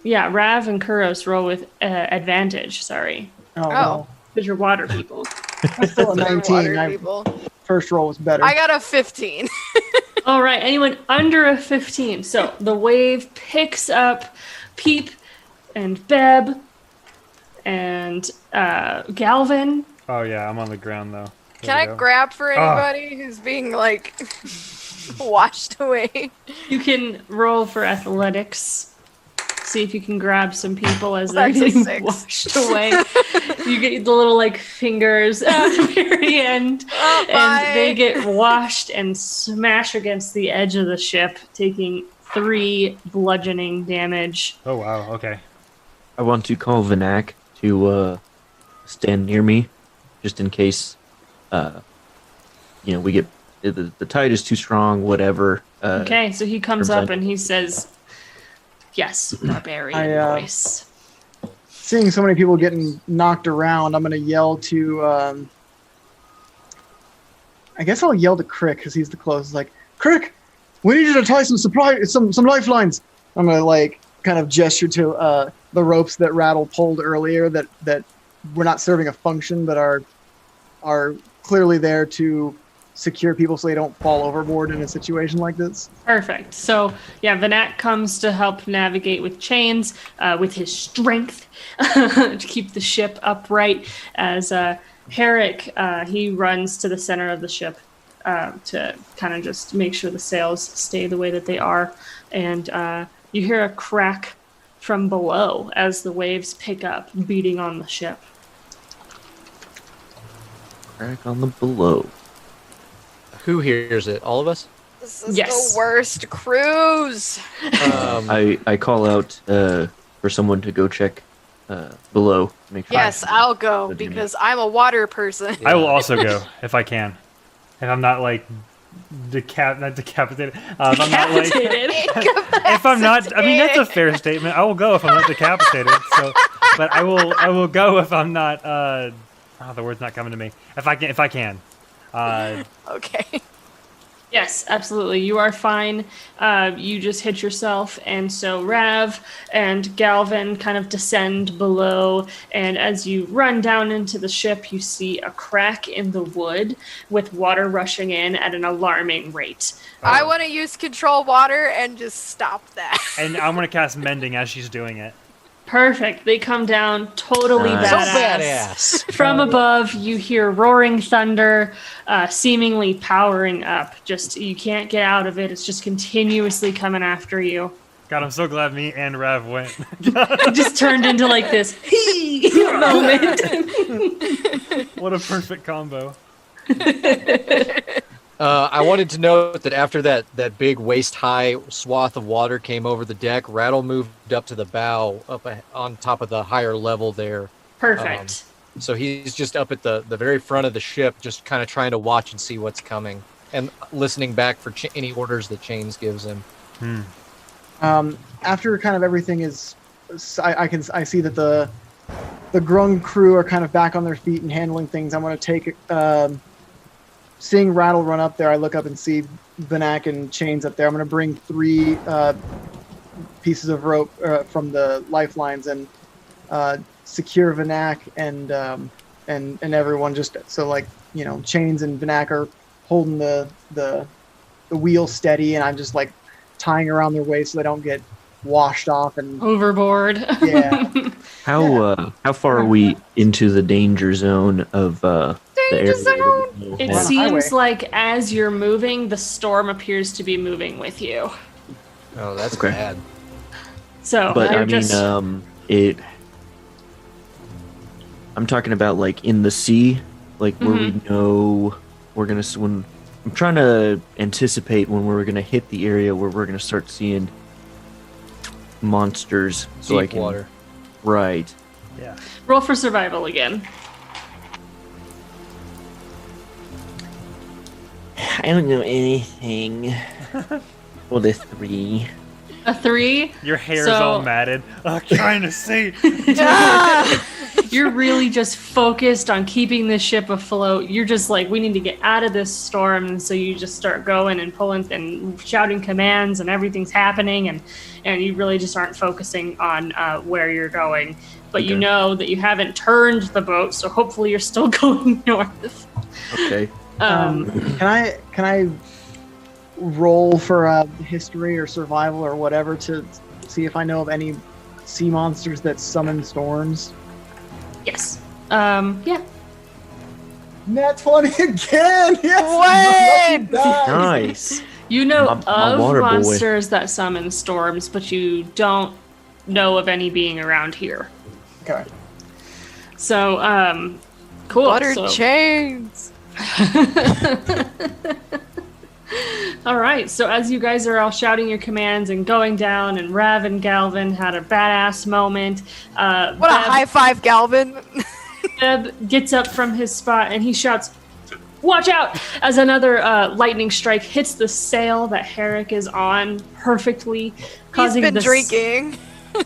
Yeah, Rav and Kuros roll with advantage. Sorry, Oh, Oh. well. because you're water people. I'm still a They're 19. water My people. first roll was better. I got a 15. All right, anyone under a 15. So the wave picks up Peep and Beb and Galvin. Oh yeah, I'm on the ground though. There Can we I go. grab for anybody who's being like washed away? You can roll for athletics. See if you can grab some people as they're That's a getting 6. washed away. You get the little like fingers at the very end, Oh, bye. and they get washed and smash against the edge of the ship, taking 3 bludgeoning damage. Oh wow, okay. I want to call Vanak to stand near me, just in case, we get the tide is too strong. Whatever. Okay, so he comes up represent- and he says, "Yes, barbarian I, voice." Seeing so many people getting knocked around, I'm gonna yell to. I guess I'll yell to Crick because he's the closest. Like, Crick, we need you to tie some lifelines. I'm gonna like kind of gesture to the ropes that Rattle pulled earlier that were not serving a function but are clearly there to secure people so they don't fall overboard in a situation like this. Perfect. So, yeah, Vanak comes to help navigate with Chains, with his strength to keep the ship upright. As Herrick, he runs to the center of the ship to kind of just make sure the sails stay the way that they are. And you hear a crack from below as the waves pick up, beating on the ship. Crack on the below. Who hears it? All of us? This is Yes. the worst cruise. I call out for someone to go check below. Make sure. Yes, I'll go Good to me. because I'm a water person. I will also go if I can. If I'm not like not decapitated. If I'm not like Decapitated. if I'm not, I mean that's a fair statement. I will go if I'm not decapitated. So, but I will go if I'm not. The word's not coming to me. If I can. Okay. Yes, absolutely. You are fine. You just hit yourself. And so Rav and Galvin kind of descend below. And as you run down into the ship, you see a crack in the wood with water rushing in at an alarming rate. I want to use control water and just stop that. And I'm going to cast Mending as she's doing it. Perfect. They come down totally Nice. So badass. badass. From above, you hear roaring thunder, seemingly powering up. Just, you can't get out of it. It's just continuously coming after you. God, I'm so glad me and Rav went. It just turned into like this moment. What a perfect combo. I wanted to note that after that big waist-high swath of water came over the deck, Rattle moved up to the bow, on top of the higher level there. Perfect. So he's just up at the very front of the ship, just kind of trying to watch and see what's coming, and listening back for any orders that Chains gives him. After kind of everything is, I see that the Grung crew are kind of back on their feet and handling things. I'm going to take, seeing Rattle run up there, I look up and see Vanak and Chains up there. I'm going to bring 3 pieces of rope from the lifelines and secure Vanak and everyone, just so, like, you know, Chains and Vanak are holding the wheel steady, and I'm just like tying around their waist so they don't get washed off and Overboard. yeah. How far are we into the danger zone of the area? zone? It on a seems highway. like as you're moving, the storm appears to be moving with you. Oh, that's Okay. bad. So But you're I mean, just I'm talking about like in the sea, like where we know we're gonna. When I'm trying to anticipate when we're gonna hit the area where we're gonna start seeing monsters. So I Deep can, water. right. Yeah. roll for survival again. I don't know anything. Well, the 3. A 3. Your hair's So- all matted. I'm trying to see. You're really just focused on keeping this ship afloat. You're just like, we need to get out of this storm, and so you just start going and pulling and shouting commands, and everything's happening, and you really just aren't focusing on where you're going. But you Okay. know that you haven't turned the boat, so hopefully you're still going north. Okay. Can I roll for history or survival or whatever to see if I know of any sea monsters that summon storms? Yes. Yeah. Nat 20 again! Yes! What? Lucky dice! Nice. You know My of water boy. monsters that summon storms, but you don't know of any being around here. Okay. So, cool. Butter So- chains. all right. So as you guys are all shouting your commands and going down, and Rav and Galvin had a badass moment. What a high five, Galvin. Beb gets up from his spot and he shouts, "Watch out!" as another lightning strike hits the sail that Herrick is on perfectly, He's causing been the drinking.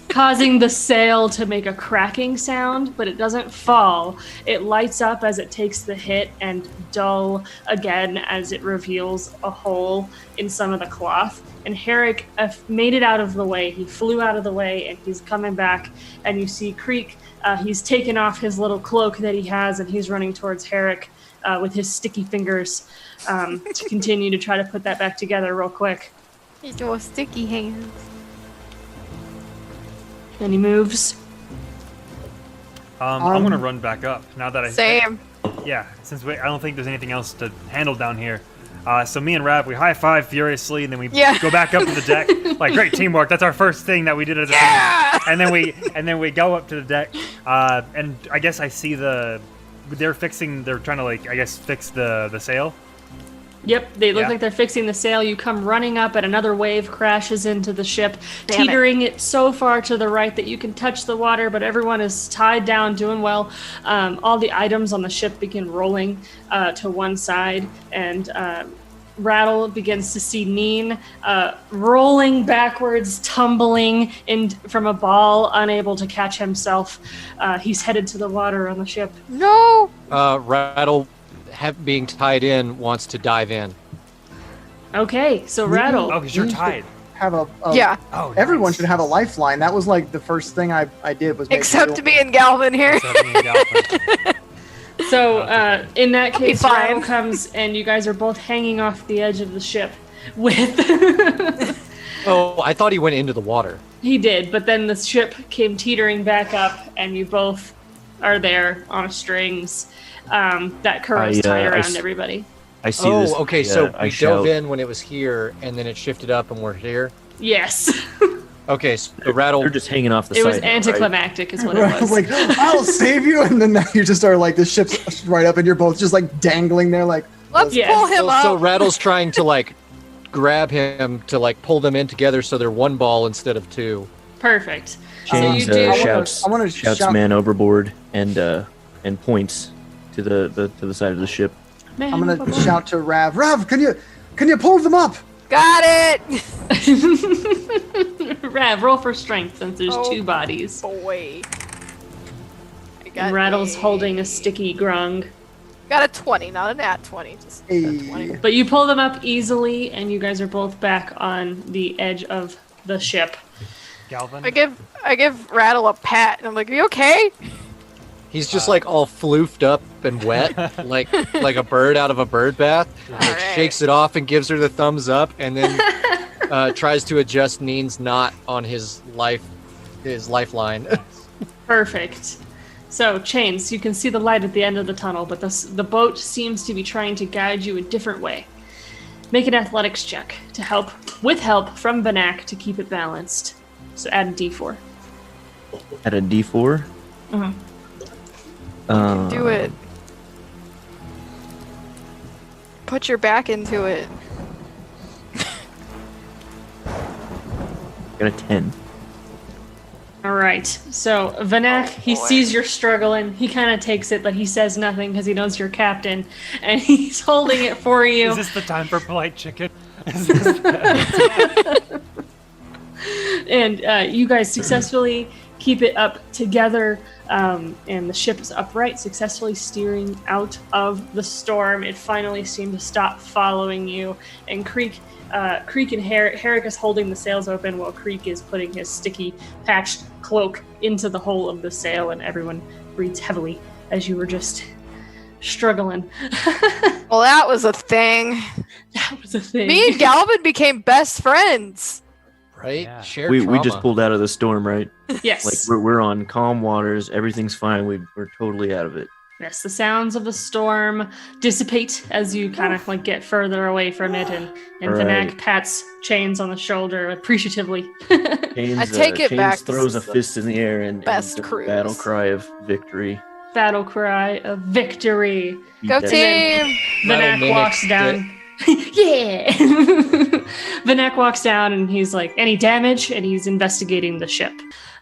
causing the sail to make a cracking sound, but it doesn't fall. It lights up as it takes the hit and dull again as it reveals a hole in some of the cloth. And Herrick made it out of the way. He flew out of the way and he's coming back, and you see Creek. He's taken off his little cloak that he has, and he's running towards Herrick with his sticky fingers to continue to try to put that back together real quick. He do sticky hands. And he moves. I'm gonna run back up now that I Same. Yeah, since I don't think there's anything else to handle down here. So me and Rav, we high five furiously, and then we go back up to the deck. Like, great teamwork. That's our first thing that we did as a team. And then we go up to the deck, and I guess I see they're trying to, like, I guess fix the sail. Yep, they look Yeah. like they're fixing the sail. You come running up, and another wave crashes into the ship, Damn it. teetering it so far to the right that you can touch the water, but everyone is tied down, doing well. All the items on the ship begin rolling to one side, and Rattle begins to see Neen rolling backwards, tumbling in from a ball, unable to catch himself. He's headed to the water on the ship. No. Rattle, being tied in, wants to dive in. Okay, so Rattle. Oh, because you're tied. Have a Yeah, Oh, everyone nice. should have a lifeline. That was like the first thing I did was make except sure- me and Galvin here. Except me and Galvin. So in that I'll be case, fine. Rattle comes and you guys are both hanging off the edge of the ship with. Oh, I thought he went into the water. He did, but then the ship came teetering back up, and you both are there on strings. That current's tied I around s- everybody. I see this. Okay, so I we shout. dove in when it was here, and then it shifted up, and we're here. Yes, Okay, so the rattle. They're just hanging off the it side. was now, right? anticlimactic, is what it I was was. like, I'll save you, and then you just are like, the ship's right up, and you're both just like dangling there, like. Let's Yeah. pull him So up. Rattle's trying to like grab him to like pull them in together so they're one ball instead of two. Perfect. James so you do. shouts, I wanna shouts shout- man overboard and points to the side of the ship. Man, I'm gonna shout to Rav. Rav, can you pull them up? Got it. Rav, roll for strength since there's Oh. 2 bodies. Boy. I got And Rattle's a- holding a sticky grung. Got a 20, not an at 20. Just a 20. Hey. But you pull them up easily, and you guys are both back on the edge of the ship. Galvin. I give Rattle a pat, and I'm like, "Are you okay?" He's just like all floofed up and wet, like a bird out of a bird bath. Like, Alright. shakes it off and gives her the thumbs up, and then tries to adjust Neen's knot on his lifeline. Perfect. So, Chains, you can see the light at the end of the tunnel, but the boat seems to be trying to guide you a different way. Make an athletics check to help, with help from Vanak, to keep it balanced. So add a d4. At a D4. Mhm. Do it. Put your back into it. Got a 10. All right. So Vanak, he boy. sees you're struggling. He kind of takes it, but he says nothing because he knows you're captain, and he's holding it for you. Is this the time for polite chicken? Is this- And you guys successfully keep it up together, and the ship is upright, successfully steering out of the storm. It finally seemed to stop following you, and Creek and Herrick is holding the sails open while Creek is putting his sticky patched cloak into the hole of the sail, and everyone breathes heavily as you were just struggling. Well, that was a thing. That was a thing. Me and Galvin became best friends. Right? Yeah. Shared We trauma. just pulled out of the storm, right? Yes. Like we're on calm waters. Everything's fine. We're totally out of it. Yes, the sounds of the storm dissipate as you kind of like get further away from it, and Right. Vanak pats Chains on the shoulder appreciatively. Chains, I take it Chains back. throws a fist in the air and Best the cruise. battle cry of victory. Battle cry of victory. Beat Go that- team! Rattle Vanak walks mimics down. Yeah. Vanak walks down and he's like, any damage? And he's investigating the ship.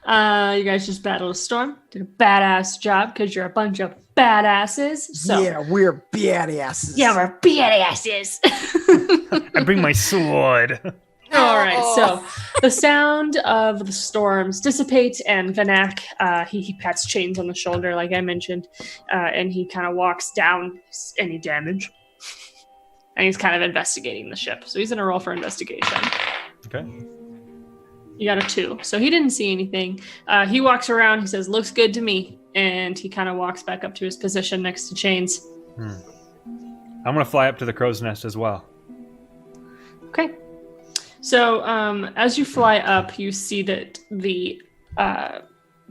You guys just battled a storm. Did a badass job because you're a bunch of badasses. So Yeah, we're badasses. yeah, we're badasses. I bring my sword. All right, Oh. so the sound of the storms dissipates, and Vanak, he pats Chains on the shoulder, like I mentioned, and he kind of walks down. Any damage? And he's kind of investigating the ship. So he's in a roll for investigation. Okay. You got a 2. So he didn't see anything. He walks around, he says, looks good to me. And he kind of walks back up to his position next to Chains. I'm gonna fly up to the crow's nest as well. Okay. So as you fly up, you see that the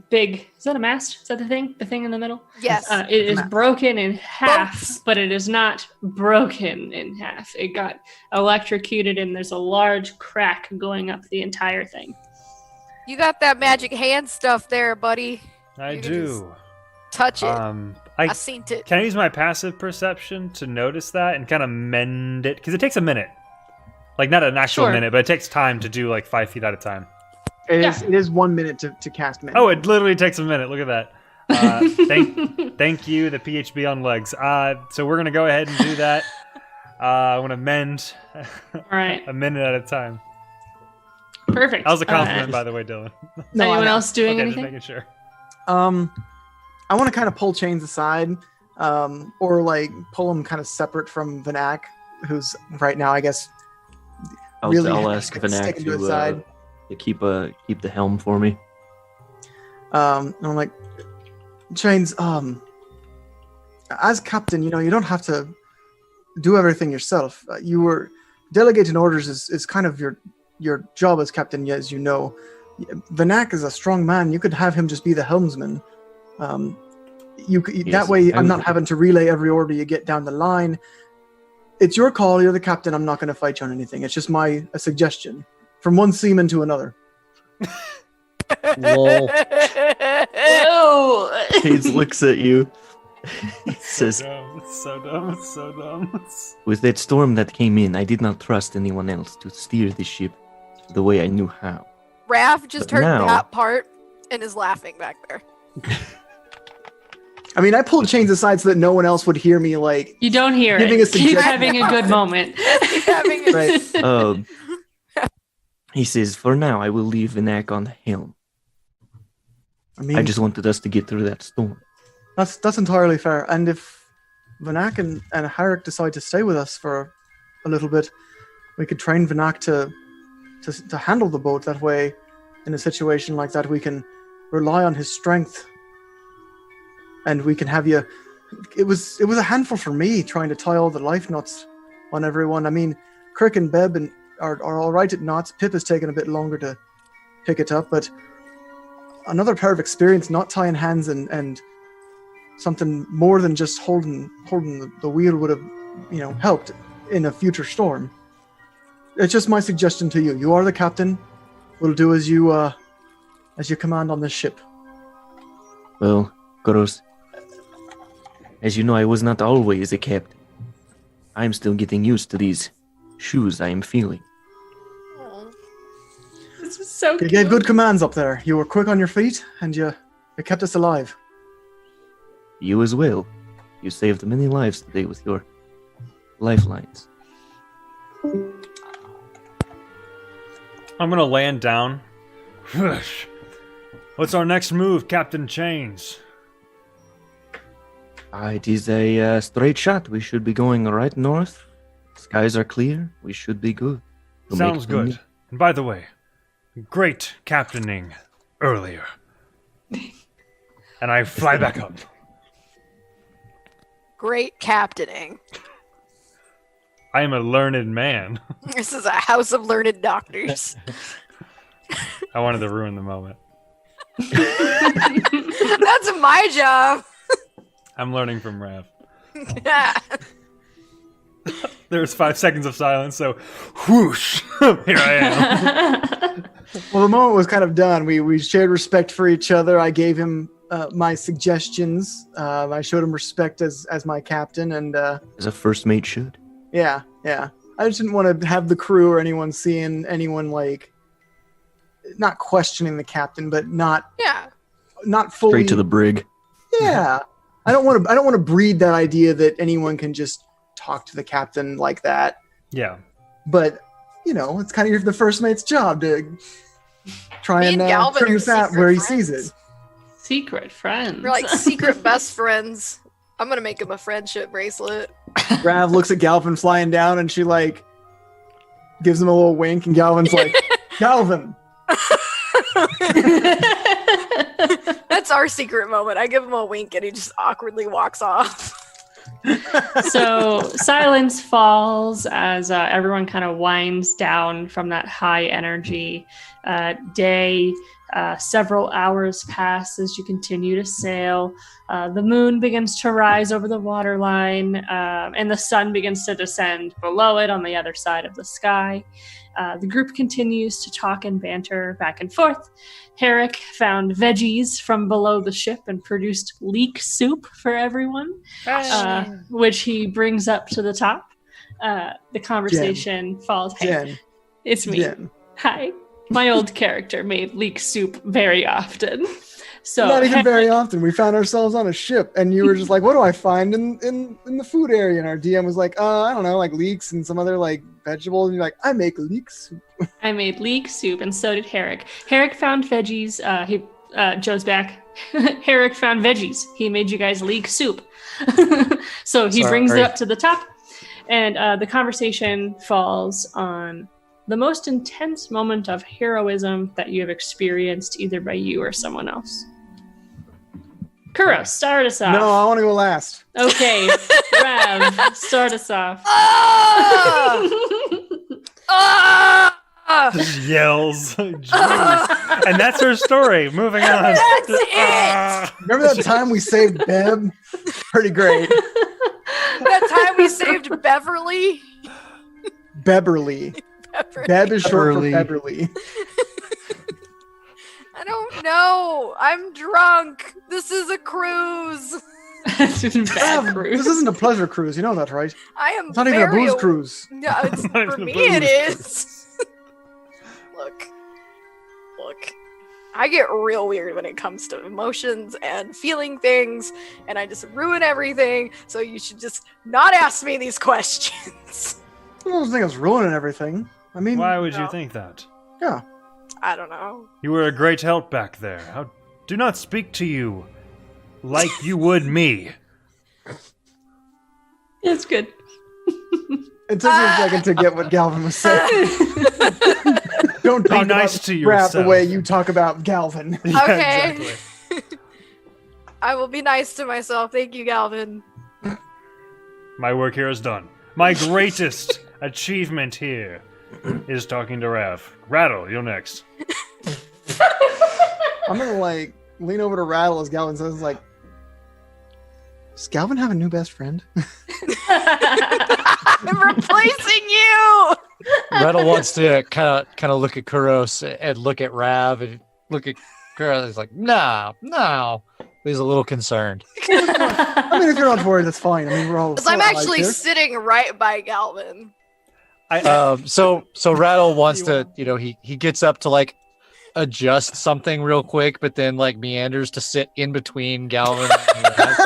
big, is that a mast? Is that the thing? The thing in the middle? Yes. It is Mast. broken in half, Bumps. but it is not broken in half. It got electrocuted, and there's a large crack going up the entire thing. You got that magic hand stuff there, buddy. I You can do. Touch it. I I seen it. can I use my passive perception to notice that and kind of mend it because it takes a minute. Like not an actual Sure. minute, but it takes time to do like 5 feet at a time. It is 1 minute to cast man. Oh, it literally takes a minute. Look at that. Thank you, the PHB on legs. So we're gonna go ahead and do that. I want to mend All right. a minute at a time. Perfect. That was a compliment, by the way, Dylan. No, Anyone I- else doing Okay, just anything? making sure. I want to kind of pull Chains aside, or like pull him kind of separate from Vanak, who's right now, I guess, I'll ask Vanak sticking to his side. to keep the helm for me. And I'm like, Chains, as captain, you don't have to do everything yourself. You were delegating orders is kind of your job as captain, as you know. Vanak is a strong man. You could have him just be the helmsman. That way, I'm not having to relay every order you get down the line. It's your call. You're the captain. I'm not going to fight you on anything. It's just a suggestion from one seaman to another. Lol. Cades looks at you. Says, It's so dumb. It's so dumb. with that storm that came in, I did not trust anyone else to steer the ship the way I knew how. Raph just But heard now- that part and is laughing back there. I mean, I pulled Chains aside so that no one else would hear me, like, You don't hear Giving it. a Keep suggestion. having a good moment. Having a- right. He says, for now, I will leave Vanak on the helm. I mean, I just wanted us to get through that storm. that's entirely fair. And if Vanak and Harik decide to stay with us for a little bit, we could train Vanak to handle the boat. That way, in a situation like that, we can rely on his strength. And we can have you. It was a handful for me trying to tie all the life knots on everyone. I mean, Crick and Beb are all right at knots. Pip has taken a bit longer to pick it up, but another pair of experience not tying hands and something more than just holding the wheel would have helped in a future storm. It's just my suggestion to you. You are the captain. We'll do as you command on this ship. Well, Koros, as you know, I was not always a captain. I am still getting used to these shoes I am feeling. Aw. This was so You cute. gave good commands up there. You were quick on your feet, and you kept us alive. You as well. You saved many lives today with your lifelines. I'm gonna land down. What's our next move, Captain Chains? It is a straight shot. We should be going right north. Skies are clear. We should be good. To make Sounds good. And by the way, great captaining earlier. And I fly back up. Great captaining. I am a learned man. This is a house of learned doctors. I wanted to ruin the moment. That's my job. I'm learning from Rav. Yeah. There's 5 seconds of silence, so whoosh, here I am. Well, the moment was kind of done. We shared respect for each other. I gave him my suggestions. I showed him respect as my captain, and As a first mate should. yeah. I just didn't want to have the crew or anyone seeing anyone not questioning the captain, but not fully Straight to the brig. Yeah. I don't want to breed that idea that anyone can just talk to the captain like that. Yeah. But it's kind of the first mate's job to try Me and and Galvin bring are this out secret where he friends. sees it. Secret friends. We're like secret best friends. I'm gonna make him a friendship bracelet. Rav looks at Galvin flying down, and she gives him a little wink, and Galvin's like, Galvin. That's our secret moment. I give him a wink and he just awkwardly walks off. So silence falls as everyone kind of winds down from that high energy day. Several hours pass as you continue to sail. The moon begins to rise over the waterline, and the sun begins to descend below it on the other side of the sky. The group continues to talk and banter back and forth. Herrick found veggies from below the ship and produced leek soup for everyone, which he brings up to the top. The conversation falls. Hey, Jen. it's me. Jen. Hi. My old character made leek soup very often. So Not even very often. We found ourselves on a ship, and you were just like, what do I find in the food area? And our DM was like, I don't know, leeks and some other vegetable. And you're like, I make leek soup. I made leek soup, and so did Herrick. Herrick found veggies. Joe's back. Herrick found veggies. He made you guys leek soup. So he brings it up to the top, and the conversation falls on the most intense moment of heroism that you have experienced either by you or someone else. Kuro, start us off. No, I want to go last. Okay, Rav, start us off. Just yells. Jeez. And that's her story. Moving on. That's it! Remember that time we saved Beb? Pretty great. That time we saved Beverly. Beverly. Beb is short for Beverly. Beverly. I don't know. I'm drunk. This is a cruise. Bad This cruise. isn't a pleasure cruise. You know that, right? I am It's not even a very booze cruise. No, it's, Not for even a me booze it is. Look. I get real weird when it comes to emotions and feeling things, and I just ruin everything. So you should just not ask me these questions. I don't think it's ruining everything. I mean, Why would you No. think that? yeah. I don't know. You were a great help back there. Do not speak to you like you would me. It's good. It took me a second to get what Galvin was saying. Don't Be talk nice about to Raph the yourself. way you talk about Galvin. Yeah, Okay. exactly. I will be nice to myself. Thank you, Galvin. My work here is done. My greatest achievement here is talking to Rav. Rattle, you're next. I'm gonna lean over to Rattle as Galvin says, does Galvin have a new best friend? I'm replacing you. Rattle wants to kind of look at Kuros and look at Rav and look at Kuros. He's like, no. He's a little concerned. I mean, if you're not worried, that's fine. I mean, we're all. Because I'm allies actually here. sitting right by Galvin. So Rattle wants to, he gets up to adjust something real quick, but then meanders to sit in between Galvin and Rav.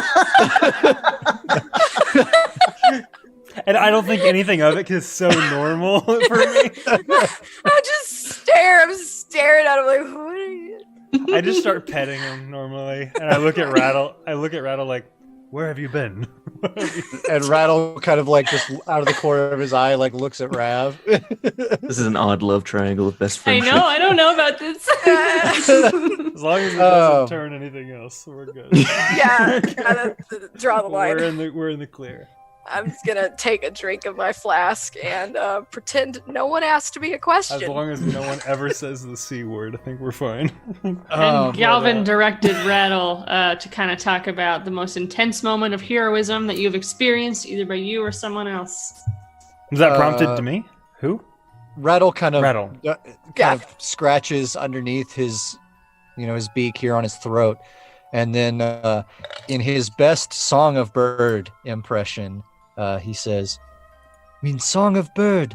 And I don't think anything of it because it's so normal for me. I just stare. I'm staring at him like, what are you? I just start petting him normally, and I look at Rattle. Like, where have you been? And Rattle kind of just out of the corner of his eye, looks at Rav. This is an odd love triangle of best I friendship. know. I don't know about this. As long as it doesn't turn anything else, we're good. Yeah, gotta draw the line. We're in the clear. I'm just gonna take a drink of my flask and pretend no one asked me a question. As long as no one ever says the C word, I think we're fine. And Galvin directed Rattle to kind of talk about the most intense moment of heroism that you've experienced, either by you or someone else. Was that prompted to me? Who? Rattle kind of Rattle. Scratches underneath his beak here on his throat, and then in his best Song of Bird impression, he says, Song of Bird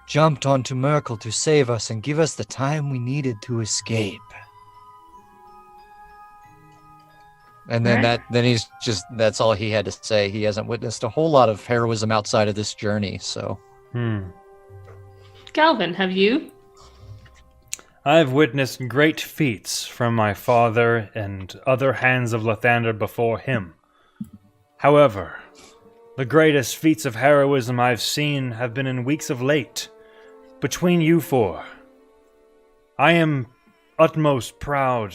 jumped onto Merkel to save us and give us the time we needed to escape. And then that's all he had to say. He hasn't witnessed a whole lot of heroism outside of this journey, so. Galvin, have you? I've witnessed great feats from my father and other hands of Lathander before him. However, the greatest feats of heroism I've seen have been in weeks of late, between you four. I am utmost proud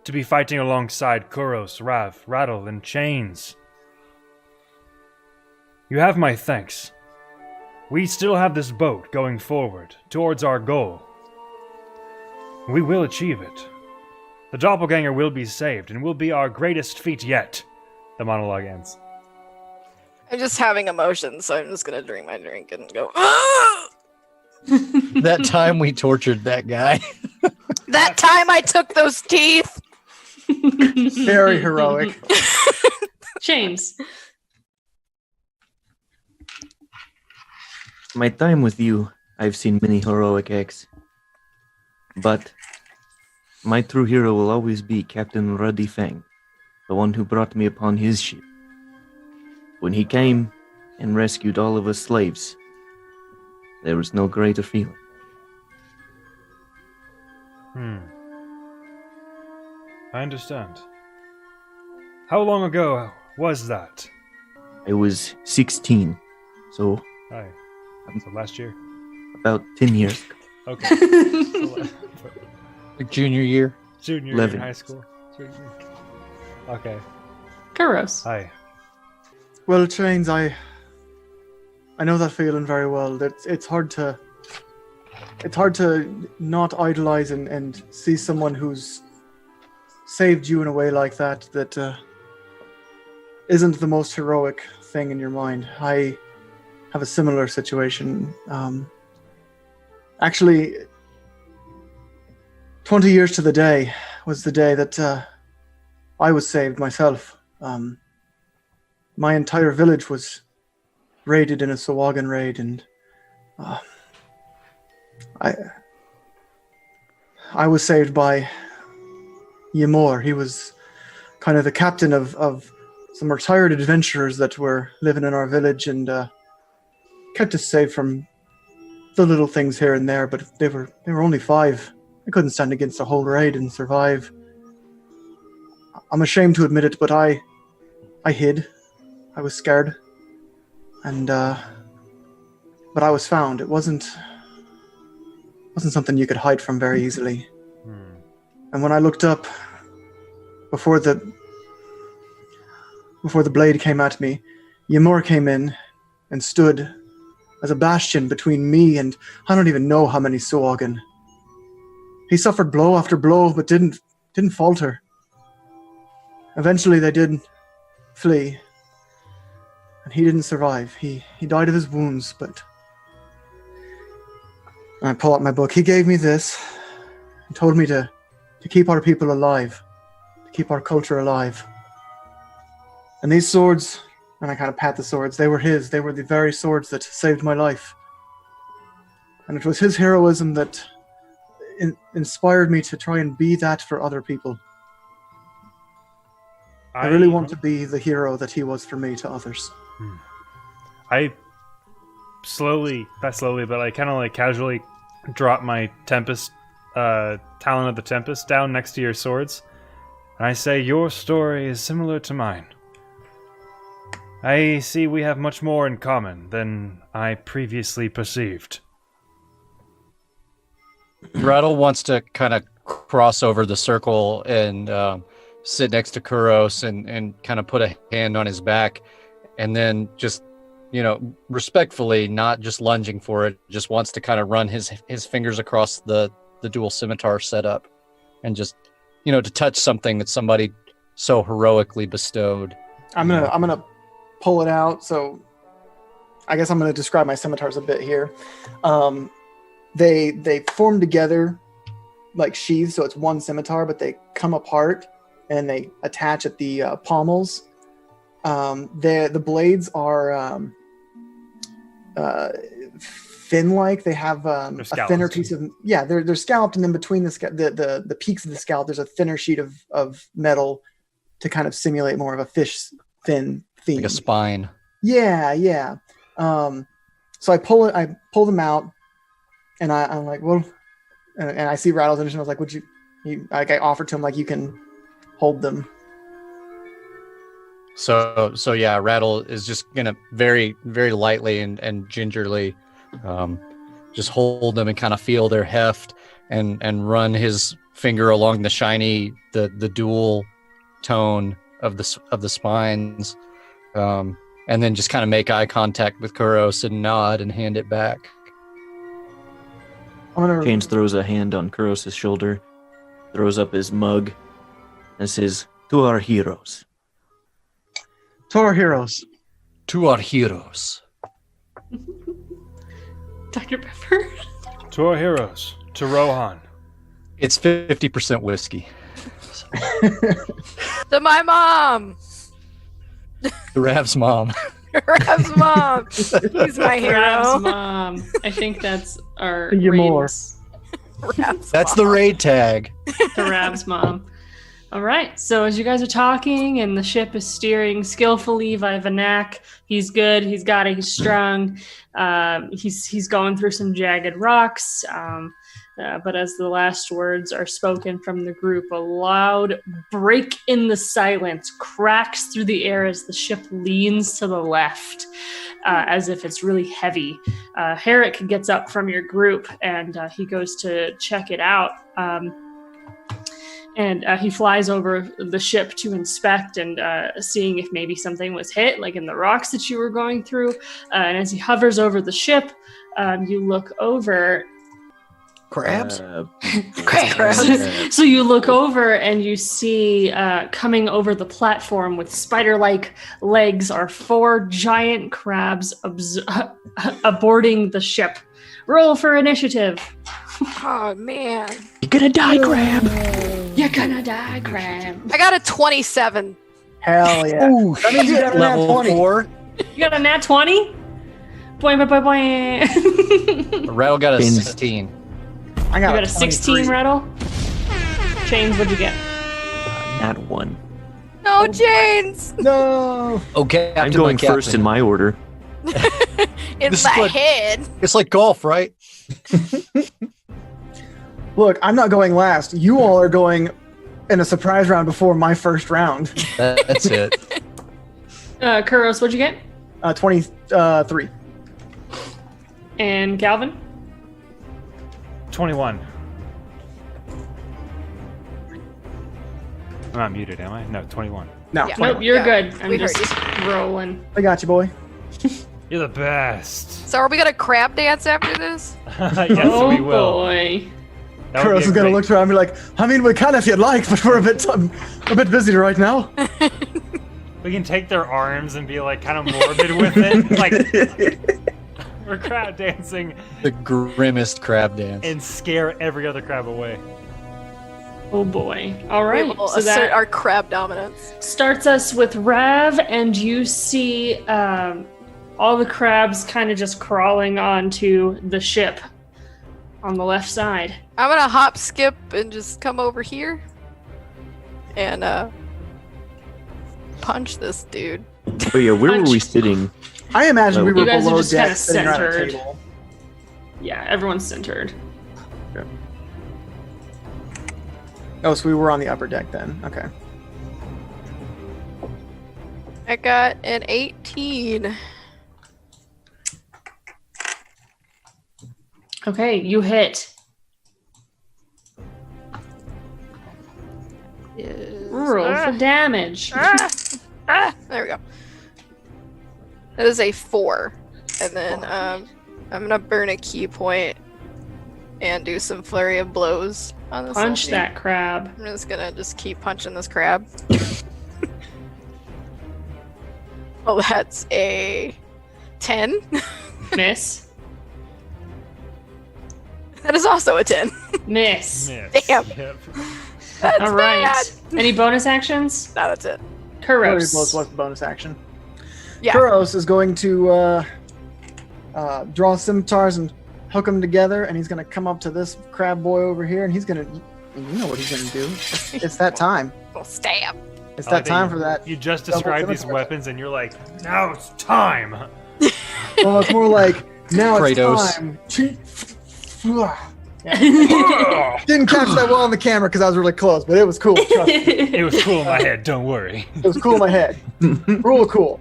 to be fighting alongside Kuros, Rav, Rattle, and Chains. You have my thanks. We still have this boat going forward towards our goal. We will achieve it. The doppelganger will be saved and will be our greatest feat yet. The monologue ends. I'm just having emotions, so I'm just gonna drink my drink and go. That time we tortured that guy. That time I took those teeth. Very heroic. Chains. My time with you, I've seen many heroic acts. But my true hero will always be Captain Ruddy Fang, the one who brought me upon his ship. When he came and rescued all of us slaves, there was no greater feeling. I understand. How long ago was that? I was 16, so Hi. So last year. about 10 years ago. Okay. Like junior year. Junior year in 11. high school. Junior. Okay. Kuros. Hi. Well, Chains, I know that feeling very well. It's hard to not idolize and see someone who's saved you in a way like that isn't the most heroic thing in your mind. I have a similar situation. Actually, 20 years to the day was the day that I was saved myself. My entire village was raided in a Sawagan raid, and I was saved by Ymor. He was kind of the captain of some retired adventurers that were living in our village, and kept us safe from the little things here and there. But they were only 5. I couldn't stand against a whole raid and survive. I'm ashamed to admit it, but I hid. I was scared, and but I was found. It wasn't something you could hide from very easily. And when I looked up before the blade came at me, Ymor came in and stood as a bastion between me and I don't even know how many Sawagan. He suffered blow after blow, but didn't falter. Eventually they did flee, and he didn't survive. He died of his wounds, but I pull out my book. He gave me this and told me to keep our people alive, to keep our culture alive. And these swords, and I kind of pat the swords, they were his. They were the very swords that saved my life. And it was his heroism that inspired me to try and be that for other people. I really want to be the hero that he was for me to others. I not slowly, but I kind of like casually drop my Tempest, Talon of the Tempest down next to your swords. And I say, your story is similar to mine. I see we have much more in common than I previously perceived. Rattle wants to kind of cross over the circle and sit next to Kuros and kind of put a hand on his back, and then just, respectfully, not just lunging for it, just wants to kind of run his fingers across the dual scimitar setup and just, to touch something that somebody so heroically bestowed. I'm gonna pull it out. So I guess I'm gonna describe my scimitars a bit here. They form together like sheaths, so it's one scimitar, but they come apart and they attach at the pommels. The blades are fin-like. They have a thinner piece of they're scalloped, and then between the peaks of the scalp, there's a thinner sheet of metal to kind of simulate more of a fish fin theme, like a spine. Yeah. So I pull them out, and I'm like, well, and I see Rattle's and I was like, would you like, I offered to him, like, you can hold them. So yeah, Rattle is just gonna very, very lightly and gingerly just hold them and kind of feel their heft and run his finger along the shiny, the dual tone of the spines, and then just kind of make eye contact with Kuros and nod and hand it back. Chains throws a hand on Kuros' shoulder, throws up his mug, and says, "To our heroes." To our heroes. To our heroes. Dr. Pepper. To our heroes. To Rohan. It's 50% whiskey. To my mom. To Rav's mom. Rav's mom. He's my hero. Rav's mom. I think that's our Ymor. ratings. Rav's That's mom. the raid tag. To Rav's mom. All right. So as you guys are talking and the ship is steering skillfully, Vivanak, he's good. He's got it. He's strong. He's going through some jagged rocks. But as the last words are spoken from the group, a loud break in the silence cracks through the air as the ship leans to the left, as if it's really heavy. Herrick gets up from your group, and he goes to check it out. And he flies over the ship to inspect and seeing if maybe something was hit, like in the rocks that you were going through. And as he hovers over the ship, you look over. Crabs? Crabs. So you look over and you see coming over the platform with spider-like legs are 4 giant crabs aborting the ship. Roll for initiative. Oh, man. You're gonna die, crab. You're gonna die, crab. I got a 27. Hell yeah. Ooh, That means you got a nat level 20. 4. You got a nat 20? Boing, boing, boing, boing. Rattle got a Pins. 16. I You got got a 16, Rattle? Chains, what'd you get? Nat 1. No, Janes. No. Okay, I'm going first in my order. In This is my what- head. It's like golf, right? Look, I'm not going last. You all are going in a surprise round before my first round. That's it. Kuros, what'd you get? 23. And Calvin? 21. I'm not muted, am I? No, 21. No, Yeah. 21. Nope, you're Yeah, good. I'm we heard just rolling. I got you, boy. You're the best. So are we gonna crab dance after this? Yes, oh we will. boy. That would Kuros be is a gonna great- look around and be like, I mean, we can if you'd like, but we're a bit busy right now. We can take their arms and be like kind of morbid with it. Like we're crab dancing The grimmest crab dance. and scare every other crab away. Oh boy. All We right. will So assert that our crab dominance. starts us with Rav, and you see all the crabs kind of just crawling onto the ship on the left side. I'm gonna hop, skip, and just come over here and punch this dude. Oh yeah, where were we Punch. sitting? I imagine we You were guys are below just kinda deck sitting around a centered. table. Yeah, everyone's centered. Oh, so we were on the upper deck then. Okay. I got an 18. Okay, you hit. Roll for damage. There we go. That is a 4. And then I'm gonna burn a key point and do some flurry of blows on this. Punch thing. that crab. I'm just gonna keep punching this crab. Well, that's a 10. Miss. That is also a 10. Miss. Miss. Damn. Yep. That's All right. bad. Any bonus actions? No, that's it. Flurry of blows Kuros. was the bonus action. Yeah. Kuros is going to draw scimitars and hook them together, and he's going to come up to this crab boy over here, and he's going to, you know what he's going to do. It's that time. Well, stab. It's I like that time you- for that. You just double described these scimitar. weapons and you're like, now it's time. Well, it's more like, now Kratos. it's time. Didn't catch that well on the camera because I was really close, but it was cool. Trust me. It was cool in my head, don't worry. It was cool in my head. Real cool.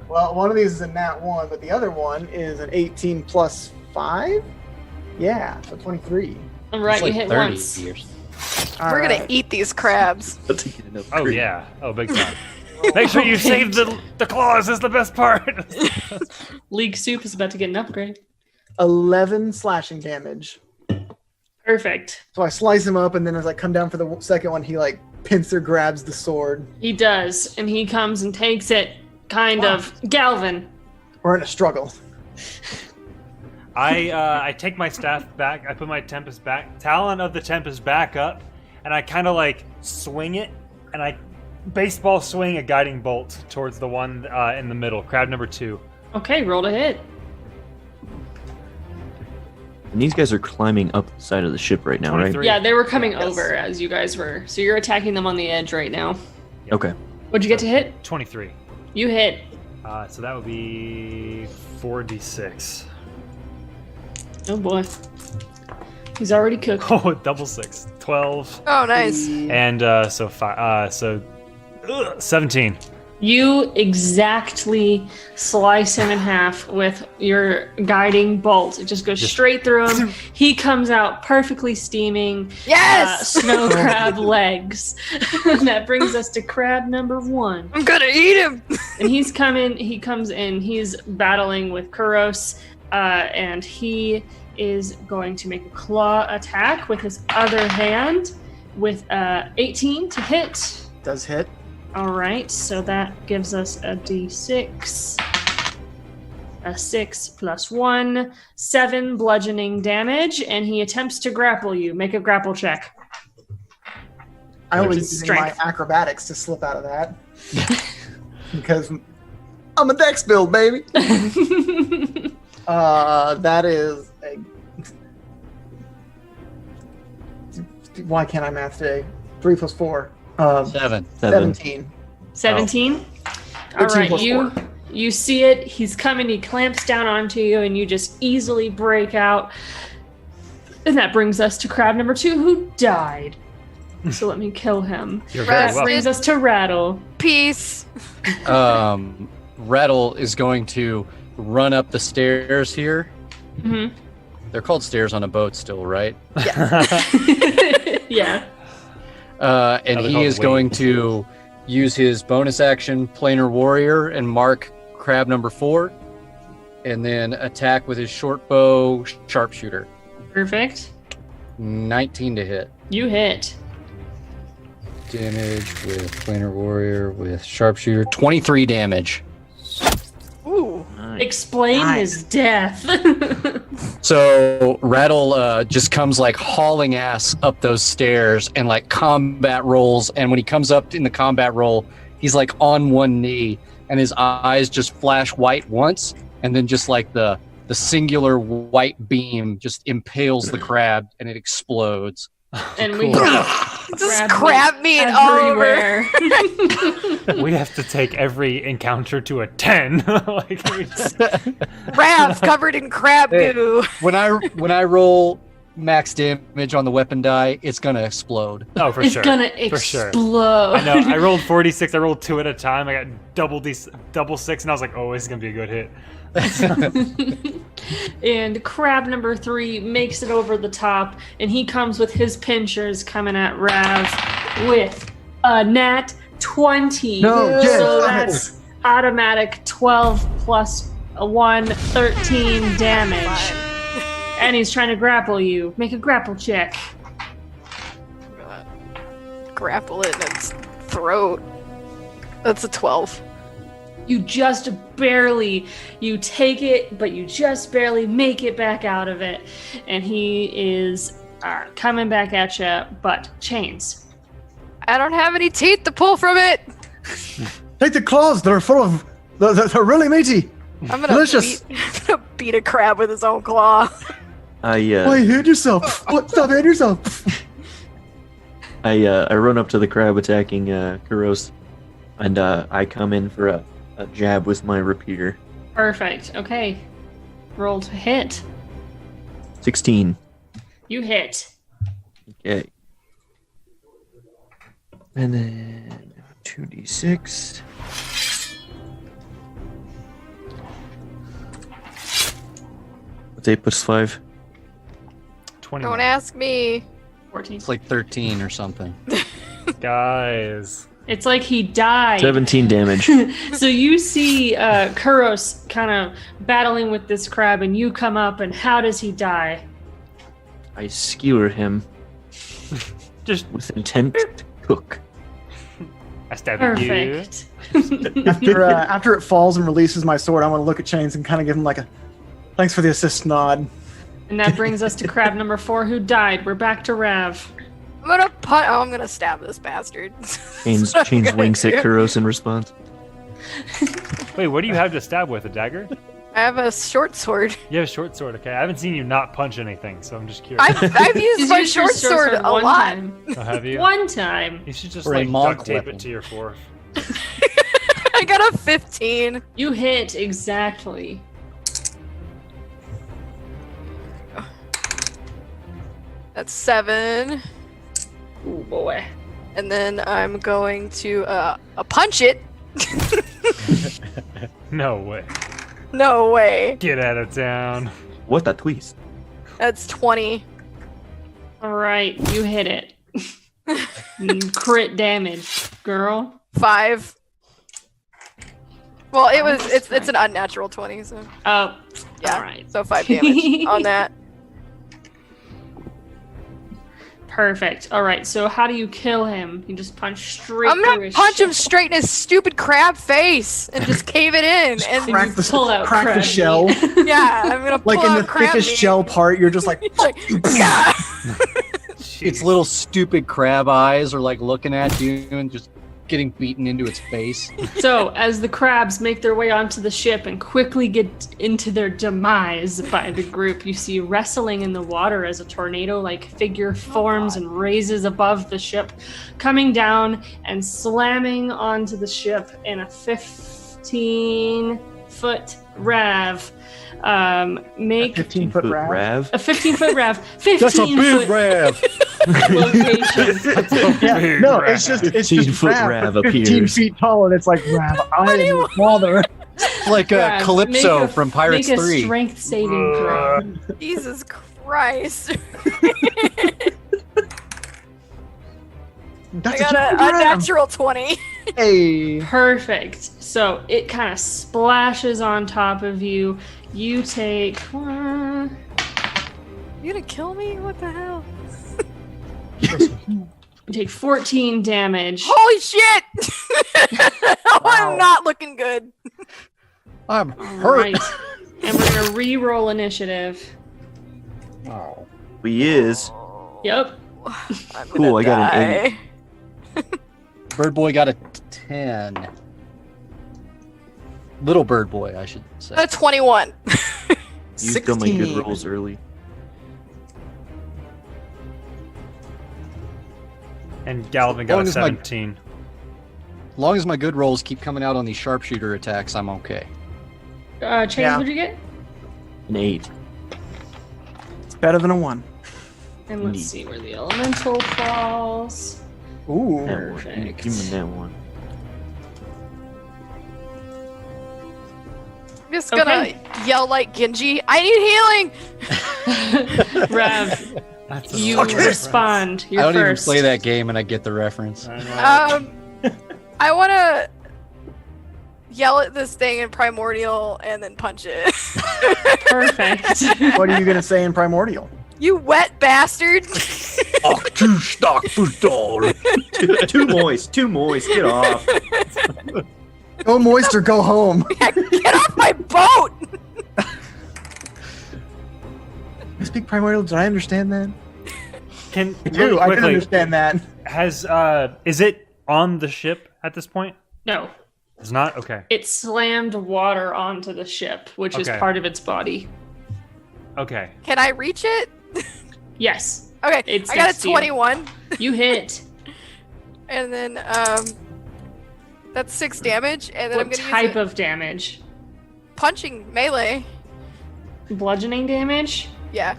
Well, one of these is a nat 1, but the other one is an 18 plus 5? Yeah, so 23. All right, It's like you hit 30 once. years. We're gonna eat these crabs. Oh yeah. Oh, big time. Make sure you save the claws is the best part. League Soup is about to get an upgrade. 11 slashing damage. Perfect. So I slice him up, and then as I come down for the second one, he like pincer grabs the sword. He does, and he comes and takes it, kind of. Galvin. We're in a struggle. I take my staff back. I put my talon of the Tempest back up, and I kind of like swing it, and I baseball swing a guiding bolt towards the one in the middle, crab number 2. Okay, roll to hit. And these guys are climbing up the side of the ship right now, right? 23. Yeah, they were coming Yes. over as you guys were. So you're attacking them on the edge right now. Okay. What'd you get to hit? 23. You hit. So that would be 4d6. Oh boy. He's already cooked. Oh, double 6. 12. Oh, nice. And so 17. You exactly slice him in half with your guiding bolt. It just goes straight through him. He comes out perfectly steaming. Yes! Snow crab legs. That brings us to crab number 1. I'm gonna eat him. And he comes in, he's battling with Kuros, and he is going to make a claw attack with his other hand with 18 to hit. Does hit. All right, so that gives us a d6. A 6 plus 1, 7 bludgeoning damage, and he attempts to grapple you. Make a grapple check. I only Which is using my strength. acrobatics to slip out of that. Because I'm a dex build, baby. That is a... Why can't I math today? 3 plus 4. 7. 17. 17? All 13 right, plus you see it. He's coming. He clamps down onto you, and you just easily break out. And that brings us to crab number 2, who died. So let me kill him. You're very That well. brings us to Rattle. Peace. Rattle is going to run up the stairs here. Mm-hmm. They're called stairs on a boat still, right? Yeah. And he is going to use his bonus action planar warrior and mark crab number 4, and then attack with his short bow sharpshooter. Perfect. 19 to hit. You hit. Damage with planar warrior with sharpshooter. 23 damage. Ooh. Explain his death. So Rattle just comes like hauling ass up those stairs and like combat rolls. And when he comes up in the combat roll, he's like on one knee and his eyes just flash white once. And then just like the singular white beam just impales the crab and it explodes. And we Cool. have Just crab meat all over. everywhere. We have to take every encounter to a 10. Like, Rav covered in crab Hey. goo. When I roll max damage on the weapon die, it's gonna explode. oh, for It's sure. gonna For sure. explode. I know. I rolled 46. I rolled 2 at a time. I got double 6, and I was like, "Oh, this is gonna be a good hit." And crab number 3 makes it over the top, and he comes with his pinchers coming at Rav with a nat 20. No, yes. So that's automatic 12 plus a 1, 13 damage. And he's trying to grapple you. Make a grapple check. Grapple it in its throat. That's a 12. You just barely, you take it, but you just barely make it back out of it. And he is coming back at you, but chains. I don't have any teeth to pull from it. Take the claws. They're full of... They're really meaty. I'm gonna Delicious. beat a crab with his own claw. Why you hit yourself? What? Stop hitting yourself. I run up to the crab attacking Kuros, and I come in for a jab with my repeater. Perfect. Okay. Roll to hit. 16. You hit. Okay. And then 2d6. What's 8 plus 5? 20. Don't ask me. 14. It's like 13 or something. Guys. It's like he died. 17 damage. So you see Kuros kind of battling with this crab, and you come up, and how does he die? I skewer him Just with intent to cook. I stab at you. Perfect. After it falls and releases my sword, I want to look at Chains and kind of give him like a thanks for the assist nod. And that brings us to crab number 4, who died. We're back to Rav. I'm gonna stab this bastard. Chains That's what I'm gonna winks at do. Kuros in response. Wait, what do you have to stab with? A dagger? I have a short sword. You have a short sword. Okay, I haven't seen you not punch anything, so I'm just curious. I've used He's my used your short sword a one lot. time. Oh, have you? One time. You should just Or a like monk duct tape weapon. it to your forearm. I got a 15. You hit exactly. That's 7. Oh boy. And then I'm going to punch it. No way. No way. Get out of town. What a twist. That's 20. All right, you hit it. Crit damage, girl. 5. Well, it's an unnatural 20, so Oh, yeah. all right. So 5 damage on that. Perfect. All right, so how do you kill him? You just punch straight I'm through gonna his punch him shell. straight in his stupid crab face and just cave it in. And Crack you pull out crack the crab shell. meat. yeah, I'm gonna pull Like in out the crab thickest meat. shell part, you're just like, Like, yeah. Its little stupid crab eyes are like looking at you and just getting beaten into its face. So, as the crabs make their way onto the ship and quickly get into their demise by the group, you see wrestling in the water as a tornado-like figure forms and raises above the ship, coming down and slamming onto the ship in a 15-foot rev. Make 15-foot rav. a 15-foot rev. 15 That's a big foot rav. location. Yeah, no, it's just 15-foot rav, rav but 15 appears. feet tall, and it's like rav. I am your father. Like Rav, Calypso make a- from Pirates make a 3. strength saving throw. Jesus Christ. I That's got a a natural 20. Hey. Perfect. So it kind of splashes on top of you. You take You gonna kill me? What the hell? you take 14 damage. Holy shit! I'm not looking good. I'm All hurt. right. And we're gonna re-roll initiative. Oh. We is. Yep. I'm Cool, I got an die. Bird Boy got a 10. Little Bird Boy, I should say. A 21. Used all my good 16. rolls early. And Galvin got Long a as my- 17. As long as my good rolls keep coming out on these sharpshooter attacks, I'm okay. Chase, Yeah. what'd you get? An 8. It's better than a 1. And let's Neat. see where the elemental falls. Ooh. That one. Perfect. Give me that one. I'm just gonna yell like Genji. I need healing! Rev, That's a you fucking respond. You're I don't first. even play that game and I get the reference. reference. I know. I wanna yell at this thing in Primordial and then punch it. Perfect. What are you gonna say in Primordial? You wet bastard! Too moist, get off. Go moist or go home. Get off my boat! You speak Primordial? Did I understand that? Can I do. really I can quickly, understand that. has is it on the ship at this point? No, It's not? Okay. it slammed water onto the ship, which is Okay. part of its body. Okay. Can I reach it? Yes, Okay, It's I got next a to you. 21. you hit. And then, that's 6 damage. And then I'm What gonna type use it of damage? punching melee. Bludgeoning damage? Yeah.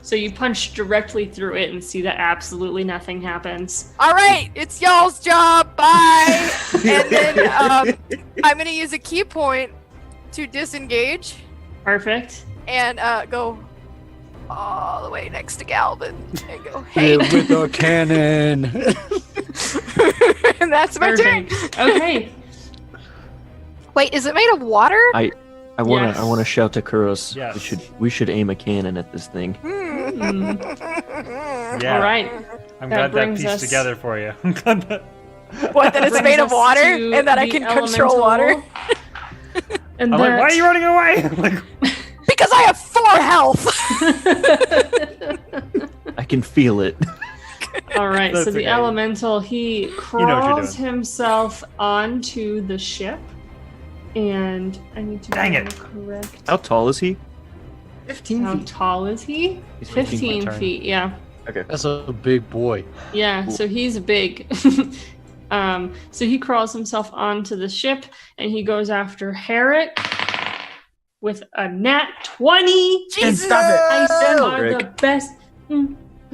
So you punch directly through it and see that absolutely nothing happens. Alright, it's y'all's job. Bye! And then, I'm gonna use a key point to disengage Perfect. and, go all the way next to Galvin and go, hey! With a cannon. And that's my turn. Perfect. Okay. Wait, is it made of water? I wanna Yes. I wanna shout to Kuros. Yes. We should aim a cannon at this thing. Yeah. All right. I'm That glad that brings pieced us- together for you. I'm glad that. What, that it's Brings made of us water to and that I the can control water? elemental. And I'm like, why are you running away? I'm like, Because I have 4 health! I can feel it. All right, so That's the okay. elemental, he know what you're crawls doing. himself onto the ship, and I need to Dang be it. correct. How tall is he? 15 How feet. tall is he? He's 15 turn. feet, yeah. That's a big boy. Yeah, so he's big. So he crawls himself onto the ship, and he goes after Herrick with a nat 20. Jesus! Stop it. I Oh, are Rick. the best.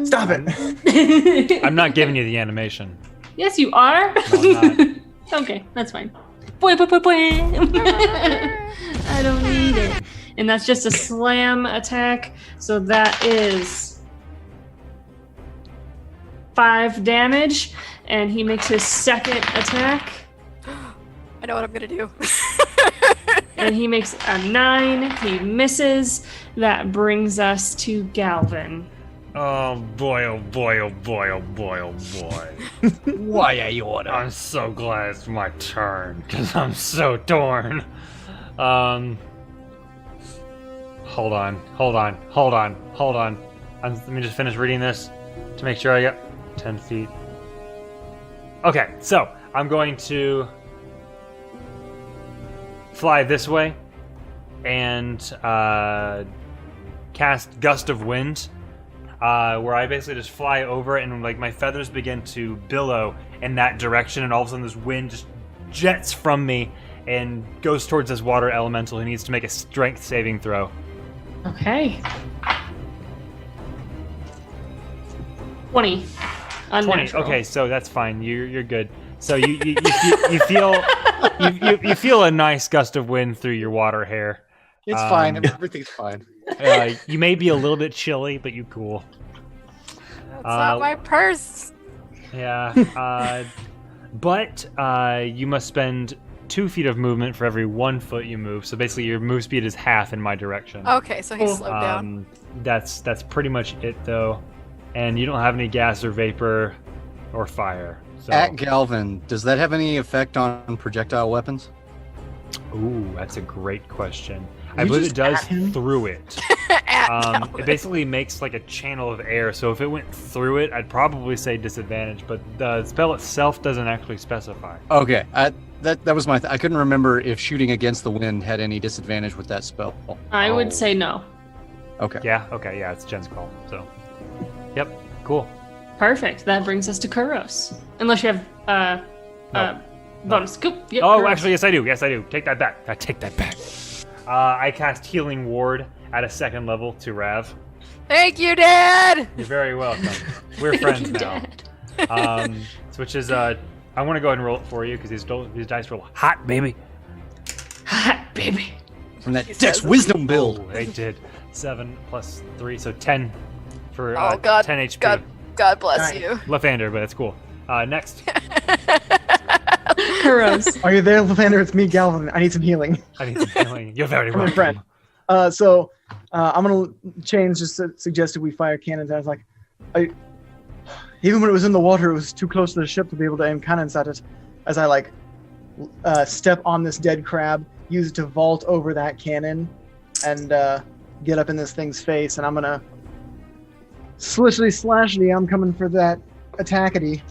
Stop it. I'm not giving you the animation. Yes, you are. No, I'm not. Okay, that's fine. Boy. I don't need it. And that's just a slam attack. So that is 5 damage. And he makes his second attack. I know what I'm gonna do. And he makes a 9. He misses. That brings us to Galvin. Oh boy, oh boy, oh boy, oh boy, oh boy. Why are you on I'm so glad it's my turn, because I'm so torn. Hold on. Let me just finish reading this to make sure I got 10 feet. Okay, so I'm going to fly this way and cast Gust of Wind, where I basically just fly over it and like my feathers begin to billow in that direction, and all of a sudden this wind just jets from me and goes towards this water elemental who needs to make a strength saving throw. Okay. 20. 20. Unnatural. Okay, so that's fine. You're good. So you feel a nice gust of wind through your water hair. It's fine. Everything's fine. You may be a little bit chilly, but you cool. That's not my purse. Yeah. But you must spend 2 feet of movement for every 1 foot you move. So basically, your move speed is half in my direction. Okay, so he's slowed down. That's pretty much it, though. And you don't have any gas or vapor or fire. So. At Galvin, does that have any effect on projectile weapons? Ooh, that's a great question. I believe it does through it. It basically makes like a channel of air, so if it went through it, I'd probably say disadvantage, but the spell itself doesn't actually specify. Okay, that was my... I couldn't remember if shooting against the wind had any disadvantage with that spell. I would say no. Okay. Yeah, it's Jen's call, so... Yep, cool. Perfect. That brings us to Kuros. Unless you have bonus. Cool. Yep, Oh, Kuros. actually, yes, I do. Take that back. I take that back. I cast Healing Ward at a 2nd level to Rav. Thank you, Dad! You're very welcome. We're friends now. Which is, I want to go ahead and roll it for you, because these dice roll hot, baby. Hot, baby. From that Dex Wisdom build. Oh, they did. 7 plus 3, so 10 for Oh, God. 10 HP. God bless you. Left-hander, but it's cool. Next. Kuros. Are you there, Lathander? It's me, Galvin. I need some healing. I need some healing. You're very From a welcome. friend. So I'm gonna change. Just suggested we fire cannons. I was like, even when it was in the water, it was too close to the ship to be able to aim cannons at it. As I step on this dead crab, use it to vault over that cannon, and get up in this thing's face. And I'm gonna slashly. I'm coming for that attackity.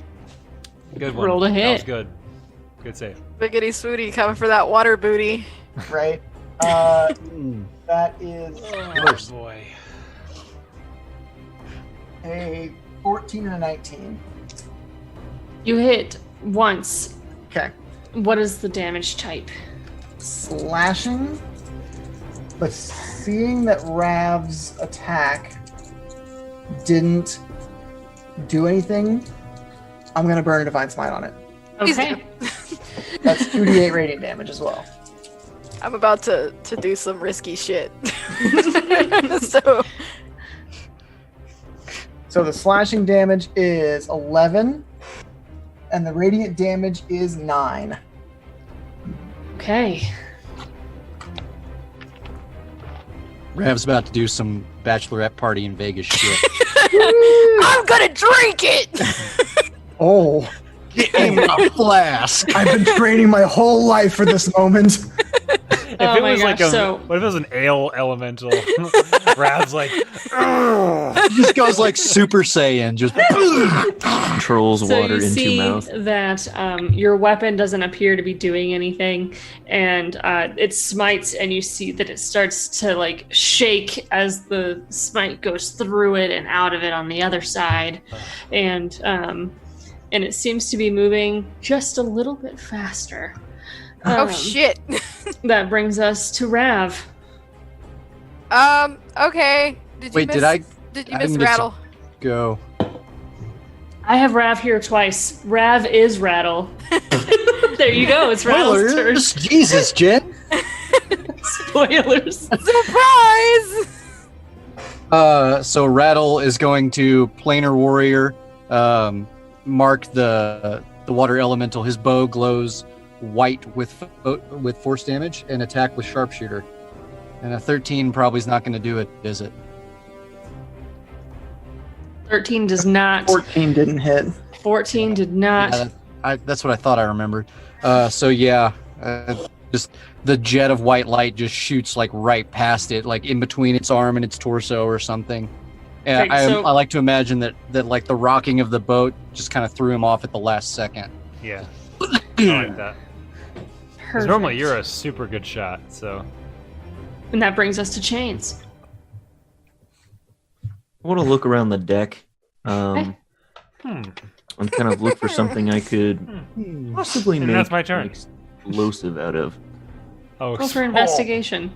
Good one. Roll a hit. That was good. Good save. Biggity swooty coming for that water booty. Right. That is Oh, boy. a 14 and a 19. You hit once. Okay. What is the damage type? Slashing, but seeing that Rav's attack didn't do anything, I'm gonna burn a Divine Smite on it. Okay. That's 2d8 radiant damage as well. I'm about to do some risky shit. So the slashing damage is 11, and the radiant damage is 9. Okay. Rav's about to do some bachelorette party in Vegas shit. I'm gonna drink it. Oh, Get in my flask. I've been training my whole life for this moment. If Oh it my was gosh, what if it was an ale elemental? Rav's like, He just goes like Super Saiyan, just Controls So water you into see mouth. that your weapon doesn't appear to be doing anything, and it smites, and you see that it starts to shake as the smite goes through it and out of it on the other side, and it seems to be moving just a little bit faster. Oh shit. That brings us to Rav. Okay. Wait, did I- Did you I miss didn't get Rattle? go. I have Rav here twice. Rav is Rattle. There you go. It's Rattle's turn. Spoilers. Jesus, Jen. Spoilers. Surprise! So Rattle is going to Planar Warrior, mark the water elemental. His bow glows white with force damage and attack with sharpshooter. And a 13 probably is not going to do it, is it? 13 does not. 14 didn't hit. 14 did not. Yeah, that's what I thought I remembered. So yeah, just the jet of white light just shoots like right past it, like in between its arm and its torso or something. And Okay, so- I like to imagine that like the rocking of the boat just kind of threw him off at the last second. Yeah. I like that. Because Perfect. normally you're a super good shot, so. And that brings us to Chains. I want to look around the deck. Hmm. And kind of look for something I could possibly And make that's my turn. an explosive out of. Oh, Roll for investigation.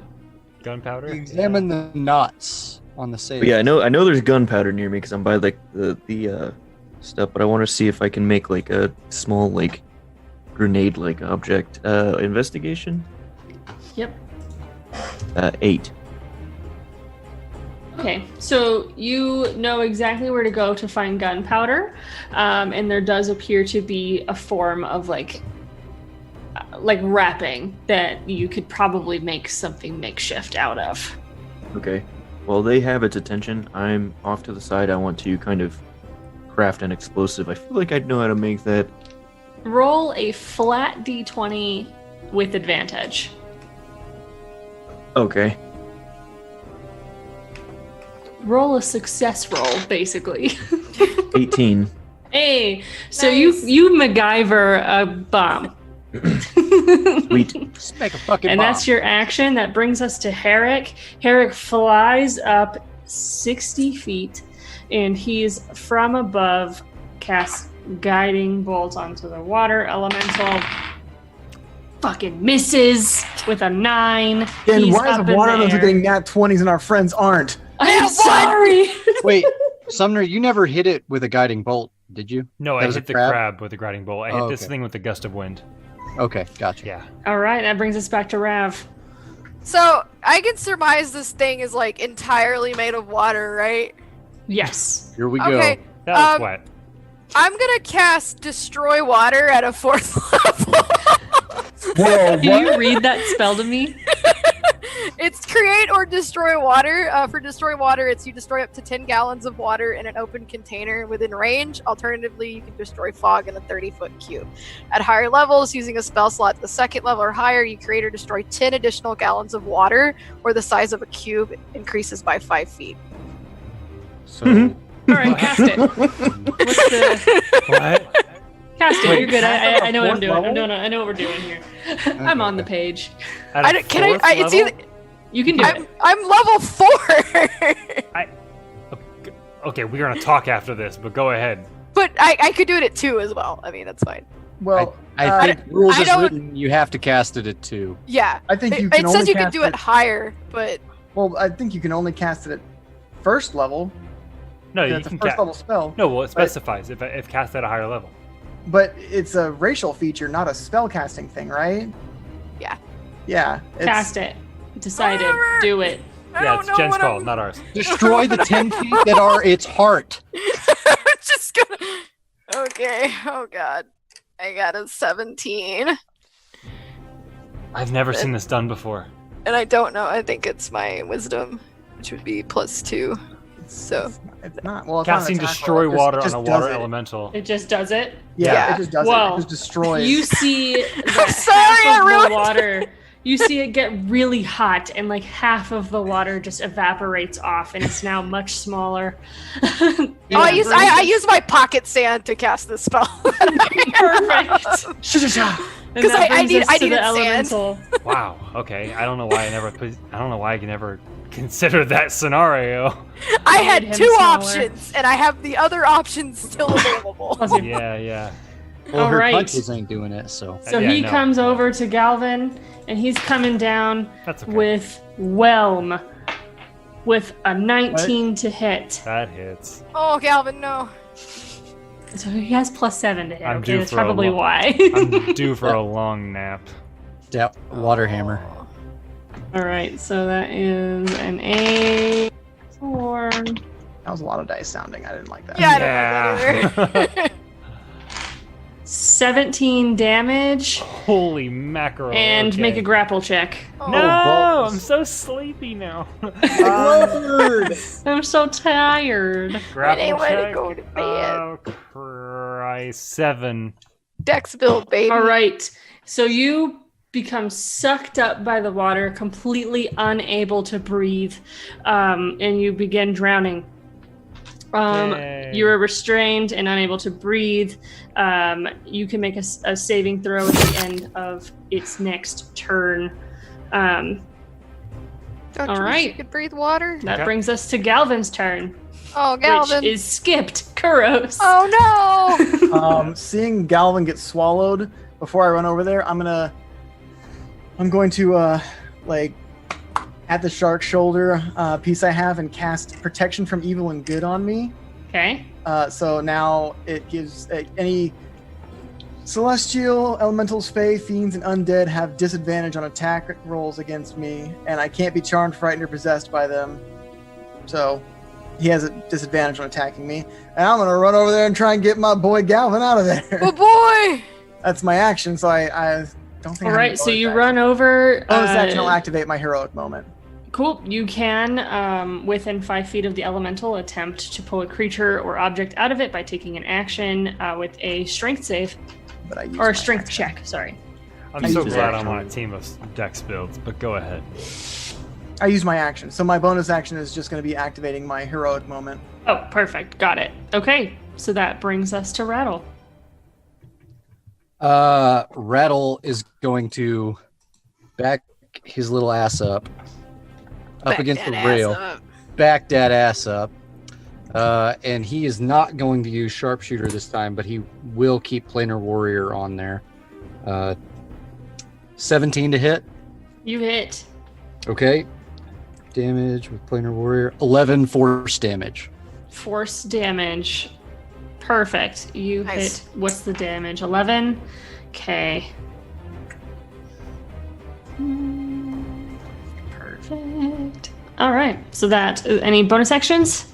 gunpowder? Examine the knots on the sail. But yeah, I know there's gunpowder near me because I'm by like the stuff, but I want to see if I can make like a small like grenade like object. Investigation. Yep. 8. Okay, so you know exactly where to go to find gunpowder, and there does appear to be a form of like wrapping that you could probably make something makeshift out of. Okay. Well, they have its attention. I'm off to the side. I want to kind of craft an explosive. I feel like I'd know how to make that. Roll a flat d20 with advantage. Okay. Roll a success roll, basically. 18. Hey, so Nice. you MacGyver a bomb. Sweet. Just make a fucking And bomb. that's your action. That brings us to Herrick. Herrick flies up 60 feet, and he's from above casts guiding bolt onto the water elemental. Fucking misses with a 9. And He's why is up the in water the elemental air. getting nat 20s and our friends aren't? I'm sorry. Wait, Sumner, you never hit it with a guiding bolt, did you? No, That I was a hit the crab? crab with the guiding bolt. I hit Oh, this okay. thing with the gust of wind. Okay, gotcha. Yeah. All right, that brings us back to Rav. So I can surmise this thing is like entirely made of water, right? Yes. Here we Okay. go. That was Um, wet. I'm gonna cast Destroy Water at a 4th level. Whoa, Can you read that spell to me? It's create or destroy water. For destroy water, it's you destroy up to 10 gallons of water in an open container within range. Alternatively, you can destroy fog in a 30-foot cube. At higher levels, using a spell slot at the 2nd level or higher, you create or destroy 10 additional gallons of water, or the size of a cube increases by 5 feet. So, All right, cast it. What's the What? cast it? Wait, You're good. I know what I'm fourth doing. level? I know what we're doing here. I'm on the page. At I a don't, can I? fourth It's level? either You can do it. I'm level 4, Okay, we're gonna talk after this, but go ahead. but I could do it at 2 as well. I mean, that's fine. Well, I think rules I is don't- written, you have to cast it at 2. Yeah. I think you It can only says you can cast do it higher, but Well, I think you can only cast it at first level. No, you That's a can first cast. level spell. No, well, it specifies if cast at a higher level. But it's a racial feature, not a spell casting thing, right? Yeah. Yeah. It's, Cast it. Decided. Whatever. Do it. I Yeah, don't it's know Jen's what call, I'm- not ours. Destroy the 10 feet that are its heart. I'm just gonna. Okay. Oh God. I got a 17, I've never seen this done before. and I don't know. I think it's my wisdom, which would be +2. So It's not. Well, it's not an Casting attack destroy roll, it water just on a does water it. elemental. It just does it. Yeah, Yeah. it just does Well, it. It just destroys. You see that sorry, I half of ruined the water. You see it get really hot, and like half of the water just evaporates off, and it's now much smaller. oh, I use my pocket sand to cast this spell. Perfect. And 'Cause that I brings need- us I to needed the sand. elemental. Wow. Okay. I don't know why I never considered that scenario. I Made had him 2 smaller. options, and I have the other options still available. Yeah. Well, All her right. punches ain't doing it, so. So Yeah, he no. comes over to Galvin, and he's coming down That's okay. with Whelm. with a 19 to hit. That hits. Oh, Galvin, no. So he has +7 to hit. I'm Okay, due that's for a probably lo- why. I'm due for a long nap. Yeah, water hammer. All right, so that is an A4. That was a lot of dice sounding. I didn't like that. Yeah, I don't like that either. 17 damage, Holy mackerel. and okay. make a grapple check. No, balls. I'm so sleepy now. I'm so tired. Grapple ain't way to check. go to bed. Oh, Christ. 7. Dex build, baby. All right, so you become sucked up by the water, completely unable to breathe, and you begin drowning. Yay. You are restrained and unable to breathe. You can make a saving throw at the end of its next turn. Don't all you wish right. you could breathe water? That Okay. brings us to Galvin's turn, Oh, Galvin. which is skipped. Kuros. Oh, no. Seeing Galvin get swallowed, before I run over there, I'm going to like at the shark shoulder piece I have and cast protection from evil and good on me. Okay. So now it gives any celestial, elementals, fae, fiends, and undead have disadvantage on attack rolls against me, and I can't be charmed, frightened, or possessed by them. So he has a disadvantage on attacking me, and I'm gonna run over there and try and get my boy Galvin out of there. Oh, boy. That's my action. So I don't think. All I right. have So a you bonus run action. over. Bonus action. I'll activate my heroic moment. Cool. You can, within 5 feet of the elemental, attempt to pull a creature or object out of it by taking an action with a strength save But I use or my a strength action. check. Sorry. I'm I so use glad it. I'm on a team of Dex builds, but go ahead. I use my action. So my bonus action is just going to be activating my heroic moment. Oh, perfect. Got it. Okay. So that brings us to Rattle. Rattle is going to back his little ass up Back against that the ass rail, up. back that ass up, and he is not going to use sharpshooter this time, but he will keep planar warrior on there. 17 to hit. You hit. Okay. Damage with planar warrior. 11 force damage. Force damage. Perfect. You Nice. hit. What's the damage? 11? Okay. Perfect. All right. So that. Any bonus actions?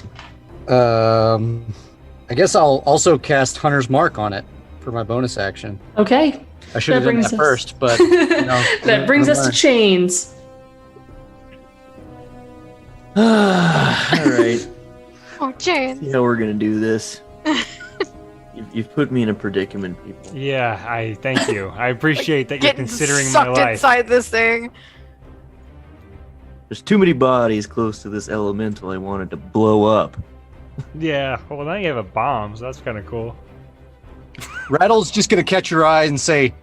I guess I'll also cast Hunter's Mark on it for my bonus action. Okay. I should have That done brings that us- first, but you know, That brings us to learn. chains. All right. Oh, Jane. See how we're gonna do this. You've put me in a predicament, people. Yeah, I thank you. I appreciate that you're Getting considering my sucked life. inside this thing. There's too many bodies close to this elemental I wanted to blow up. Yeah, well now you have a bomb, so that's kind of cool. Rattle's just gonna catch your eye and say,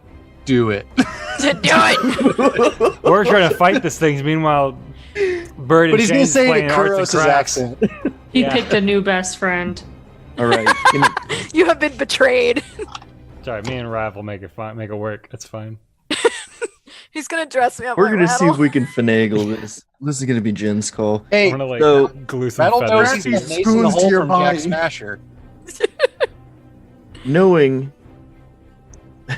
"Do it." To do it. We're trying to fight this thing. Meanwhile, Bird and But he's gonna Shane's say it playing in arts and Kuros's crafts. accent. He Yeah. picked a new best friend. All right. You have been betrayed. Sorry, me and Rav will make it fine, make it work. That's fine. He's gonna dress me up. We're like gonna see Rattle. if we can finagle this. This is gonna be Jen's call. Hey, I'm gonna like so- glue some Rattle knows feathers. he's Spoons amazing the to hole your from Jack body. Smasher. Knowing, I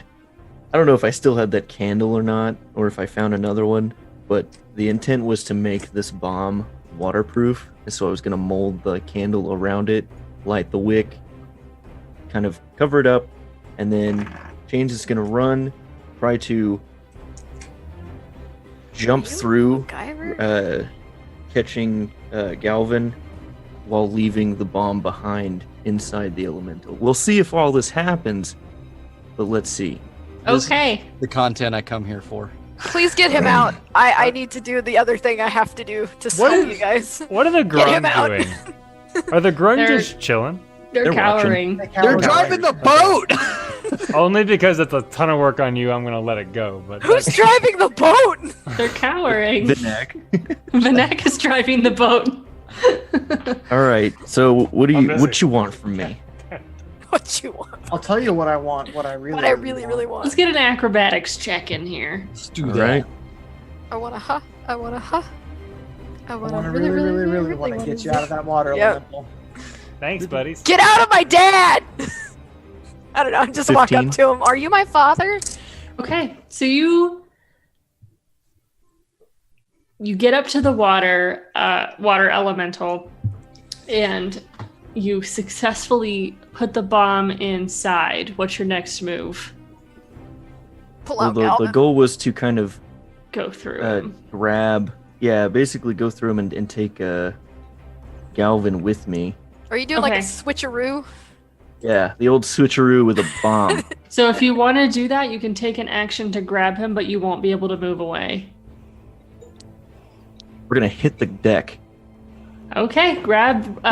don't know if I still had that candle or not, or if I found another one, but the intent was to make this bomb waterproof, so I was gonna mold the candle around it, light the wick, kind of cover it up, and then James is gonna run, try to jump You through, MacGyver? catching Galvin while leaving the bomb behind inside the elemental. We'll see if all this happens, but let's see. This- Okay. The content I come here for. Please get him out. I need to do the other thing I have to do to help you guys. What are the Get him grunge out. doing? Are the grunge They're- just chilling? They're They're watching. cowering. They're driving the boat. Only because it's a ton of work on you, I'm gonna let it go. But Who's driving the boat? They're cowering. Vinek. Vanek is driving the boat. All right. So what do I'm you busy. what you want from me? What you want? I'll tell you what I want. What I really. What I really want. Let's get an acrobatics check in here. Let's do All that. right. I want a huh. I want a huh. I I want to really want to get you out of that water Yep. elemental. Thanks, buddies. Get out of my dad! I don't know. Just walk 15. up to him. Are you my father? Okay, so you get up to the water elemental, and you successfully put the bomb inside. What's your next move? Pull Well, out the Galvin. goal was to kind of Go through him. basically go through him and take Galvin with me. Are you doing like a Okay. switcheroo? Yeah, the old switcheroo with a bomb. So if you want to do that, you can take an action to grab him, but you won't be able to move away. We're gonna hit the deck, Okay, grab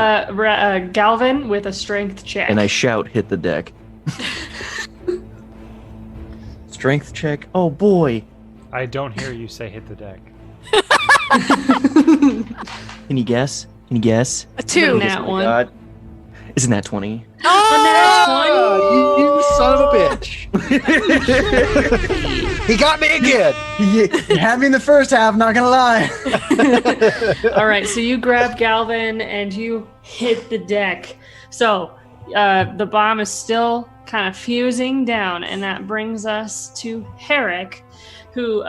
Galvin with a strength check. and I shout, "Hit the deck!" Strength check. Oh boy! I don't hear you say hit the deck. Can you guess? Can you guess? A 2. Nat Oh my one. God. Isn't that 20? Oh, you son of a bitch! He got me again. You had me in the first half, not gonna lie. All right, so you grab Galvin and you hit the deck. So the bomb is still kind of fusing down, and that brings us to Herrick, who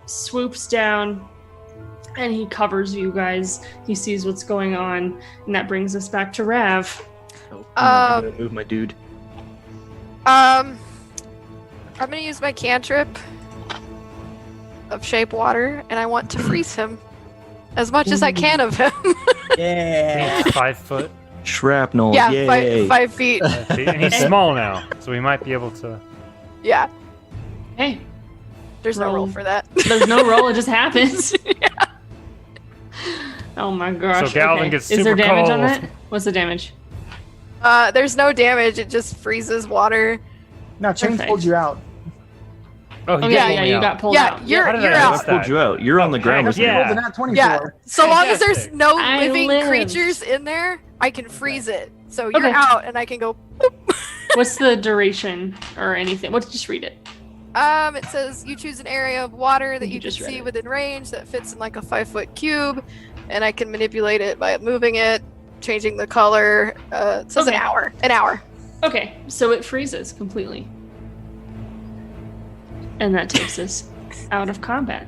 swoops down and he covers you guys. He sees what's going on, and that brings us back to Rav. Oh, I'm gonna move my dude. I'm gonna use my cantrip of shape water, and I want to freeze him as much as I can of him. Yeah. 5 foot. Shrapnel. yeah, Yay. 5 feet. And he's small now, so we might be able to. Yeah, Hey, there's no Roll. roll for that. there's no roll; it just happens. Oh my gosh! So Galvin okay. gets Is there super damage on cold. that? What's the damage? There's no damage. It just freezes water. Now chain Perfect. pulled you out. Oh, Oh he yeah, pulled yeah, me you out. got pulled Yeah, out. you're How did you're I out. miss I pulled you out. You're on the ground. heck with me. yeah. Rolled a nat 20 Yeah. for. So long as there's Fantastic. no I living lived. creatures in there, I can freeze it. So you're Okay. out, and I can go. What's the duration or anything? What? Just read it. It says you choose an area of water that You you can just read see it. within range that fits in like a 5-foot cube, and I can manipulate it by moving it, changing the color. It says Okay. an hour. An hour. Okay, so it freezes completely, and that takes us out of combat.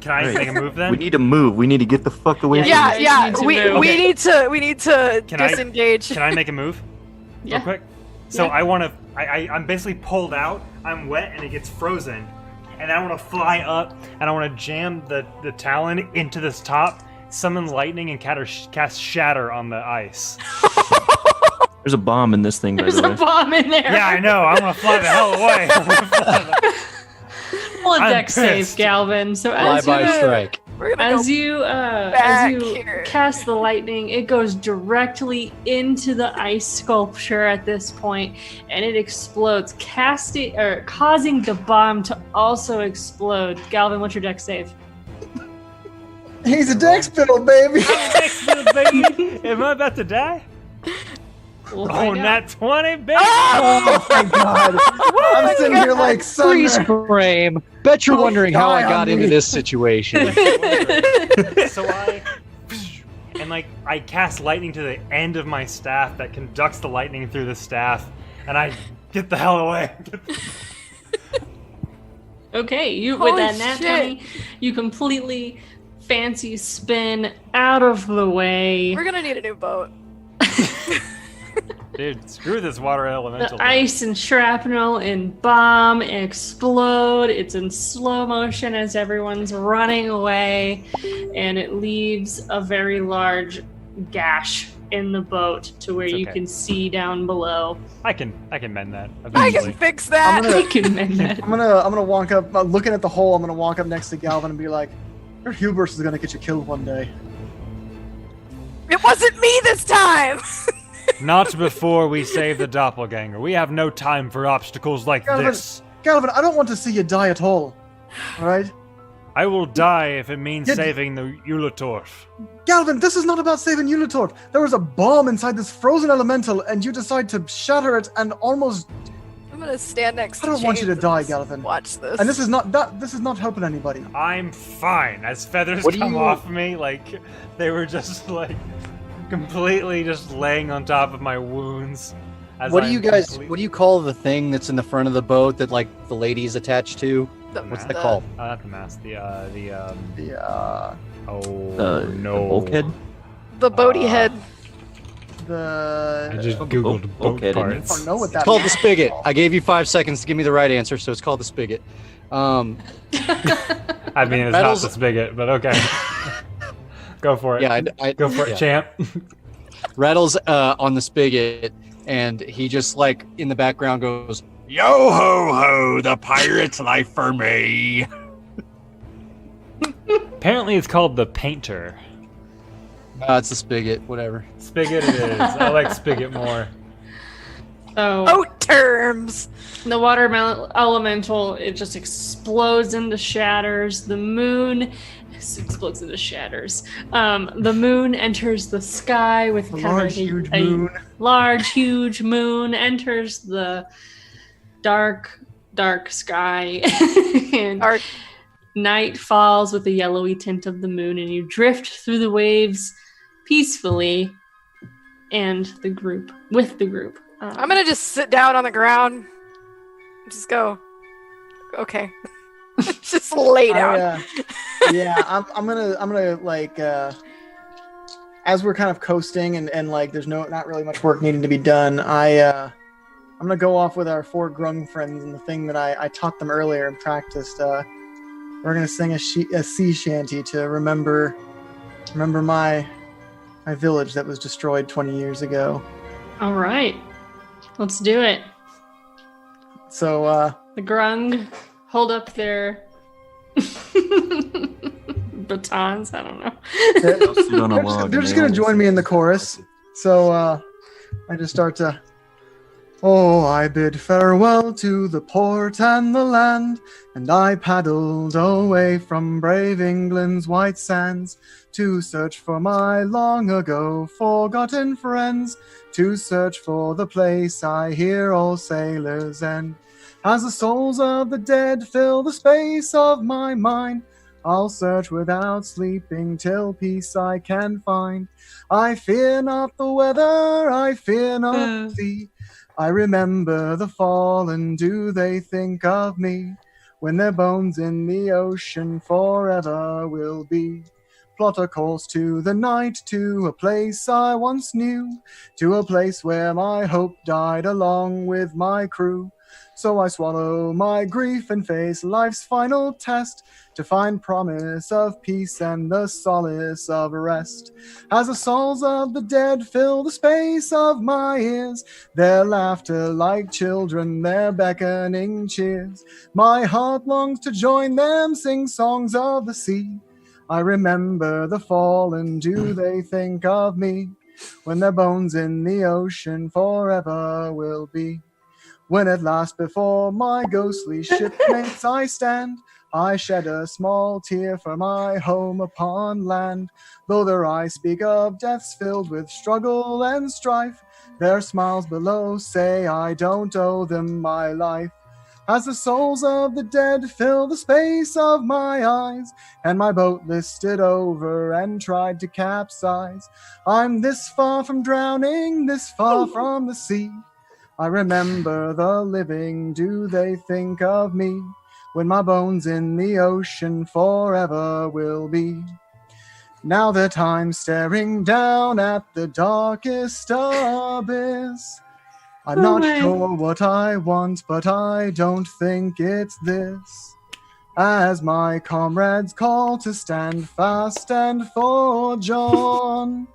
Can I Right. make a move then? We need to move. We need to get the fuck away. from Yeah, guys yeah. need to We move. we need to we need to Can I- disengage. Can I make a move? Yeah. Real quick? So Yeah. I want to. I'm basically pulled out. I'm wet and it gets frozen, and I want to fly up and I want to jam the talon into this top, summon lightning, and cast shatter on the ice. There's a bomb in this thing, by There's the a way. bomb in there. Yeah, I know. I'm gonna fly the hell away. Roll a I'm deck save, pissed. Galvin. So Fly as by you strike. We're gonna as go. you back as you here. cast the lightning, it goes directly into the ice sculpture at this point, and it explodes, causing the bomb to also explode. Galvin, what's your deck save? He's a dex fiddle, baby. Baby, am I about to die? We'll Oh, find out. nat 20, baby. Oh my god. I'm sitting here like Freeze son. frame. Bet you're Oh, wondering how I God, got into me. this situation. So I cast lightning to the end of my staff that conducts the lightning through the staff, and I get the hell away. Okay, you Holy with that nat shit. 20, you completely fancy spin out of the way. We're gonna need a new boat. Dude, screw this water elemental. The ice and shrapnel and bomb explode. It's in slow motion as everyone's running away, and it leaves a very large gash in the boat to where It's you okay. can see down below. I can mend that I eventually. can fix that. I'm gonna- You can mend that. I'm gonna walk up, looking at the hole. I'm gonna walk up next to Galvin and be like, "Your hubris is gonna get you killed one day." It wasn't me this time. Not before we save the doppelganger. We have no time for obstacles like Galvin. this. Galvin, I don't want to see you die at all. All right, I will die if it means Yeah, saving the Eulatorf. Galvin. This is not about saving Eulatorf. There was a bomb inside this frozen elemental, and you decide to shatter it and almost I'm gonna stand next to I don't want you to James die, and Galvin. watch this. And this is not helping anybody. I'm fine. As feathers What do come you- off me, like they were just like completely just laying on top of my wounds. As What do I'm you guys? complete- What do you call the thing that's in the front of the boat that like the lady's attached to? What's that called? Not the mast. The Oh no. The bulkhead? The boaty head. I just Oh, googled boat okay, I didn't- I parts. don't know what that It's called the means. spigot. I gave you 5 seconds to give me the right answer, so it's called the spigot. I mean, it's Metals- not the spigot, but okay. Go for it. Yeah, Go for it, yeah. champ. Rattle's on the spigot, and he just like in the background goes, "Yo ho ho, the pirate's life for me." Apparently, it's called the painter. It's the spigot, whatever. Spigot it is. I like spigot more. So Boat terms. the water elemental, it just explodes into shatters. The moon explodes into shatters. The moon enters the sky with A kind large, of huge a moon. large, huge moon enters the dark sky, and Our night falls with the yellowy tint of the moon, and you drift through the waves peacefully, and with the group. I'm gonna just sit down on the ground. Just go. Okay. Just lay down. I'm gonna like as we're kind of coasting and like there's not really much work needing to be done. I'm gonna go off with our 4 grung friends and the thing that I taught them earlier and practiced. We're gonna sing a sea shanty to remember my village that was destroyed 20 years ago. All right, let's do it. So The grung hold up their batons. I don't know. Sit on a log they're and just they gonna all join me in the chorus. So I just start to. Oh, I bid farewell to the port and the land, and I paddled away from brave England's white sands to search for my long ago forgotten friends, to search for the place I hear all sailors end. As the souls of the dead fill the space of my mind, I'll search without sleeping till peace I can find. I fear not the weather, I fear not the sea. I remember the fallen, do they think of me? When their bones in the ocean forever will be. Plot a course to the night, to a place I once knew, to a place where my hope died along with my crew. So I swallow my grief and face life's final test, to find promise of peace and the solace of rest. As the souls of the dead fill the space of my ears, their laughter like children, their beckoning cheers, my heart longs to join them, sing songs of the sea. I remember the fallen, do they think of me? When their bones in the ocean forever will be. When at last before my ghostly shipmates I stand, I shed a small tear for my home upon land. Though their eyes speak of deaths filled with struggle and strife, their smiles below say I don't owe them my life. As the souls of the dead fill the space of my eyes, and my boat listed over and tried to capsize, I'm this far from drowning, this far from the sea. I remember the living, do they think of me? When my bones in the ocean forever will be. Now that I'm staring down at the darkest abyss, I'm not sure what I want, but I don't think it's this. As my comrades call to stand fast and forge on,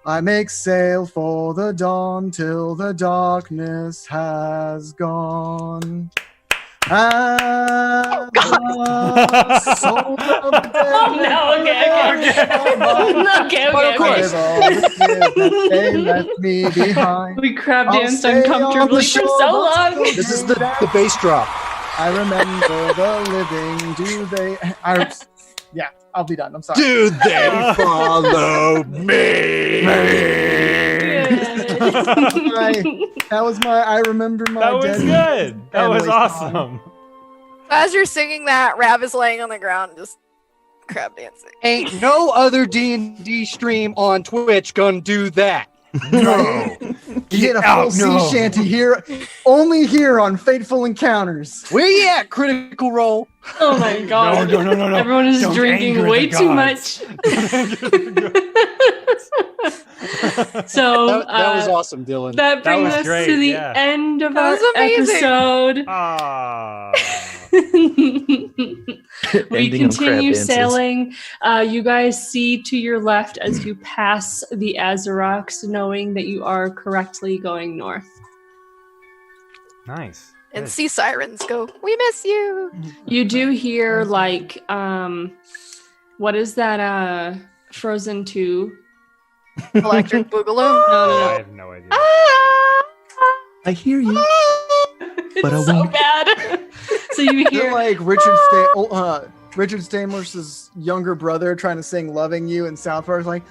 I make sail for the dawn till the darkness has gone. And the souls of the dead Okay. all the tears that they left me behind. We crab I'll danced stay on the uncomfortably for shore, so but long. This is the bass drop. I remember the living, do they... Yeah, I'll be done, I'm sorry. Do they follow me? That was my. I remember my. That was dead good. That was family awesome. song. As you're singing that, Rav is laying on the ground just crab dancing. Ain't no other D&D stream on Twitch gonna do that. No. You get a out, full no. sea shanty here, only here on Fateful Encounters. Where you at, Critical Role? Oh my god. No. Everyone is Don't drinking anger way the too gods. much. So That was awesome, Dylan. that brings was us great, to the yeah. end of That our was amazing. episode. Ah. We Ending on crab continue dances. sailing. You guys see to your left as you pass the Azerox, knowing that you are correctly going north. Nice. And Good. sea sirens go, "We miss you." You do hear like what is that Frozen 2? Electric Boogaloo. No. I have no idea. I hear you. It's But I so won't. bad. So you Is it hear like Richard Stamler's younger brother trying to sing "Loving You" in South Park, like,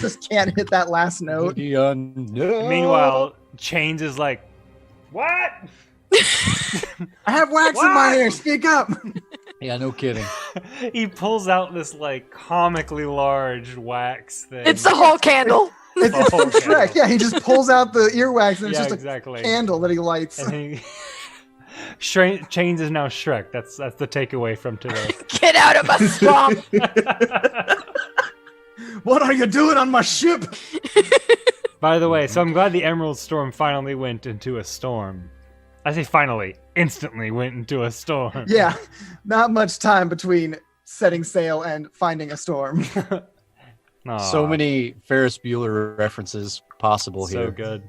just can't hit that last note. Meanwhile, Chains is like, what? I have wax in my hair. Speak up. Yeah, no kidding. He pulls out this like comically large wax thing. It's the whole candle. It's Oh, from okay. Shrek. Yeah, he just pulls out the earwax and it's Yeah, just exactly. a candle that he lights. And he... Chains is now Shrek. That's the takeaway from today. Get out of my swamp. What are you doing on my ship? By the way, so I'm glad the Emerald Storm finally went into a storm. I say finally, instantly went into a storm. Yeah, not much time between setting sail and finding a storm. Aw, So many Ferris Bueller references possible so here. good.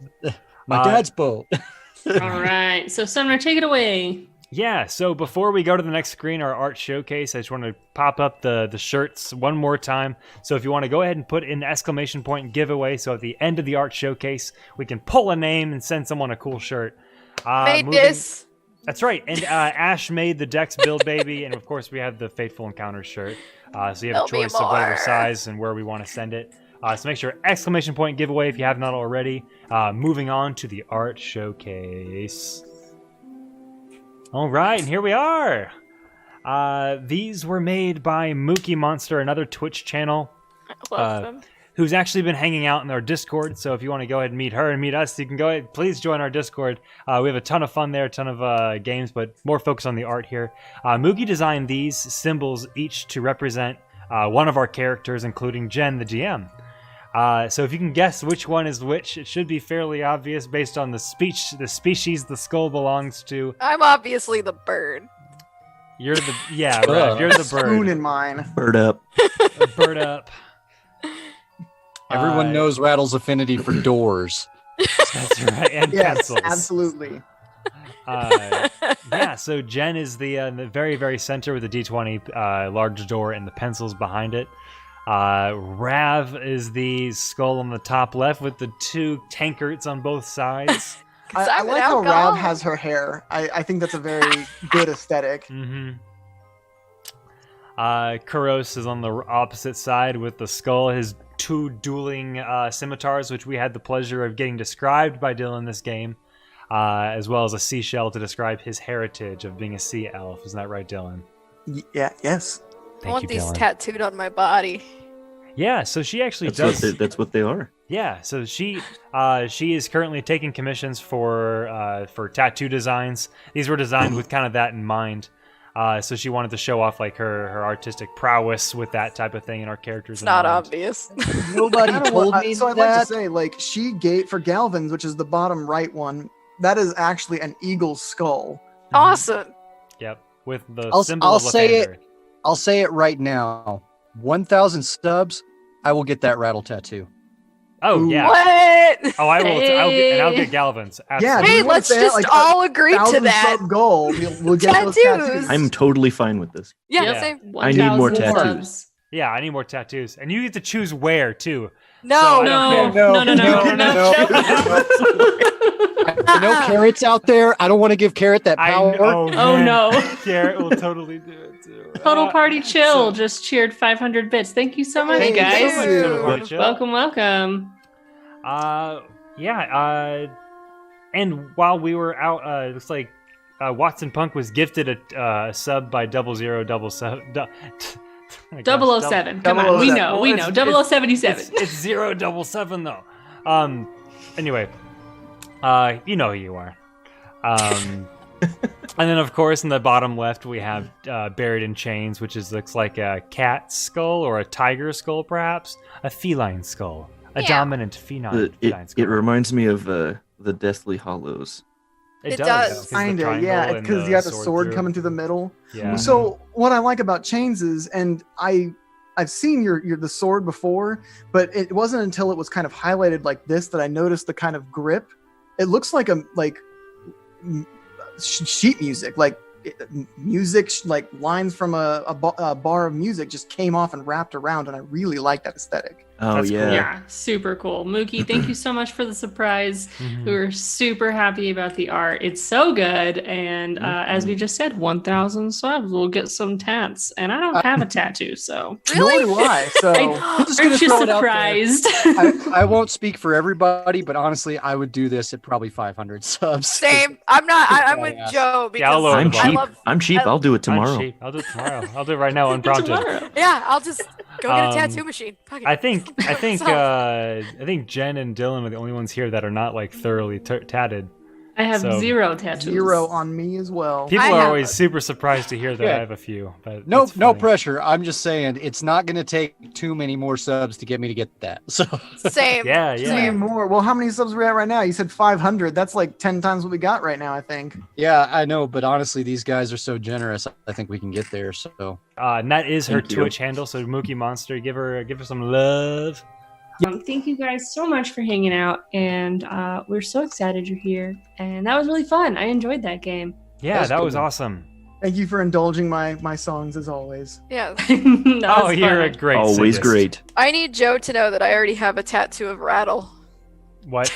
My dad's boat. all right. So Sumner, take it away. Yeah, so before we go to the next screen, our art showcase, I just want to pop up the shirts one more time. So if you want to go ahead and put in the exclamation point giveaway, so at the end of the art showcase, we can pull a name and send someone a cool shirt. Made moving- this. That's right. And Ash made the Dex build baby, and of course we have the Fateful Encounters shirt. So you have a There'll be choice of whatever more. size and where we want to send it. So make sure exclamation point giveaway if you have not already. Moving on to the art showcase. All right, and here we are. These were made by Mookie Monster, another Twitch channel, Love them. who's actually been hanging out in our Discord. So if you want to go ahead and meet her and meet us, you can go ahead. Please join our Discord. We have a ton of fun there, a ton of games, but more focus on the art here. Mookie designed these symbols each to represent one of our characters, including Jen, the GM. So if you can guess which one is which, it should be fairly obvious based on the species the skull belongs to. I'm obviously the bird. You're the right. You're the Spoon bird. in mine. Bird up. Bird up. Everyone knows Rattle's affinity for doors. That's right. And Yes, pencils. absolutely. Yeah. So Jen is in the very, very center with the D20 large door and the pencils behind it. Rav is the skull on the top left with the two tankards on both sides. Cause I I'm an like how Rav alcoholic. has her hair. I think that's a very good aesthetic. Mm-hmm. Kuros is on the opposite side with the skull, his two dueling scimitars, which we had the pleasure of getting described by Dylan this game, as well as a seashell to describe his heritage of being a sea elf. Isn't that right, Dylan? Yeah, yes. I want these Dylan. tattooed on my body. Yeah, so she actually That's what they are. Yeah, so she is currently taking commissions for tattoo designs. These were designed with kind of that in mind. So she wanted to show off like her artistic prowess with that type of thing in our characters. It's in not mind. obvious. Nobody told me So I'd like to that. say, like, she gave for Galvin's, which is the bottom right one. That is actually an eagle's skull. Awesome. Yep, with the I'll symbol of say it. Lathander. I'll say it right now. 1,000 subs, I will get that rattle tattoo. Oh yeah. What? Oh, I will. I'll Hey. get Galvin's. Yeah, Absolutely. Hey, you wanna let's say it just like all agree to 1,000 that. sub goal. We'll get those Tattoos. tattoos. I'm totally fine with this. Yeah, Yeah. same. I need more 1,000 tattoos. subs. Yeah, I need more tattoos, and you get to choose where too. No, So I No, don't no, no, no. I know Carrot's out there. I don't want to give Carrot that I power. know. Oh, man. no. Carrot will totally do it too. Total Party Chill just cheered 500 bits. Thank you so much, Thank you guys. so much, Total Party Chill. Welcome. And while we were out, it looks like Watson Punk was gifted a sub by 007. 007. Come on, we know. It's 0077. It's 077 though. Anyway, you know who you are. And then, of course, in the bottom left, we have Buried in Chains, which looks like a cat skull or a tiger skull, perhaps. A feline skull. A dominant feline skull. It reminds me of the Deathly Hollows. It does. Kinda, yeah, because you got the sword coming through the middle. Yeah. So what I like about Chains is, and I've seen the sword before, but it wasn't until it was kind of highlighted like this that I noticed the kind of grip. It looks like sheet music, like music, like lines from a bar of music just came off and wrapped around, and I really like that aesthetic. Oh, That's yeah. cool. Yeah, super cool. Mookie, thank you so much for the surprise. We were super happy about the art. It's so good. And as we just said, 1,000 subs, we'll get some tats. And I don't have a tattoo, so. Really? Nor do I. So I'm just Aren't gonna you throw it out there. surprised? I won't speak for everybody, but honestly, I would do this at probably 500 subs. Same. I'm not. I'm with Badass. Joe because I'll lower I'm the I cheap. love. I'm cheap. I'll do it tomorrow. I'm cheap. I'll do it tomorrow. I'll do it right now unprompted. Tomorrow. Yeah, I'll just go get a Um, tattoo machine. Fuck it. I think Jen and Dylan are the only ones here that are not like thoroughly tatted. I have So- 0 tattoos. 0 on me as well. People I are have- always super surprised to hear that Yeah. I have a few. But No, it's no funny. pressure. I'm just saying it's not going to take too many more subs to get me to get that. So Same. Yeah, Three yeah. more. Well, how many subs are we at right now? You said 500. That's like 10 times what we got right now, I think. yeah, I know, but honestly, these guys are so generous. I think we can get there. So And that is her Thank you. Twitch handle. So Mookie Monster, give her some love. Thank you guys so much for hanging out. And we're so excited you're here. And that was really fun. I enjoyed that game. Yeah, that good was one. awesome. Thank you for indulging my songs as always. Yeah. That Oh, was you're a fun. great Always sadist. great. I need Joe to know that I already have a tattoo of Rattle. What?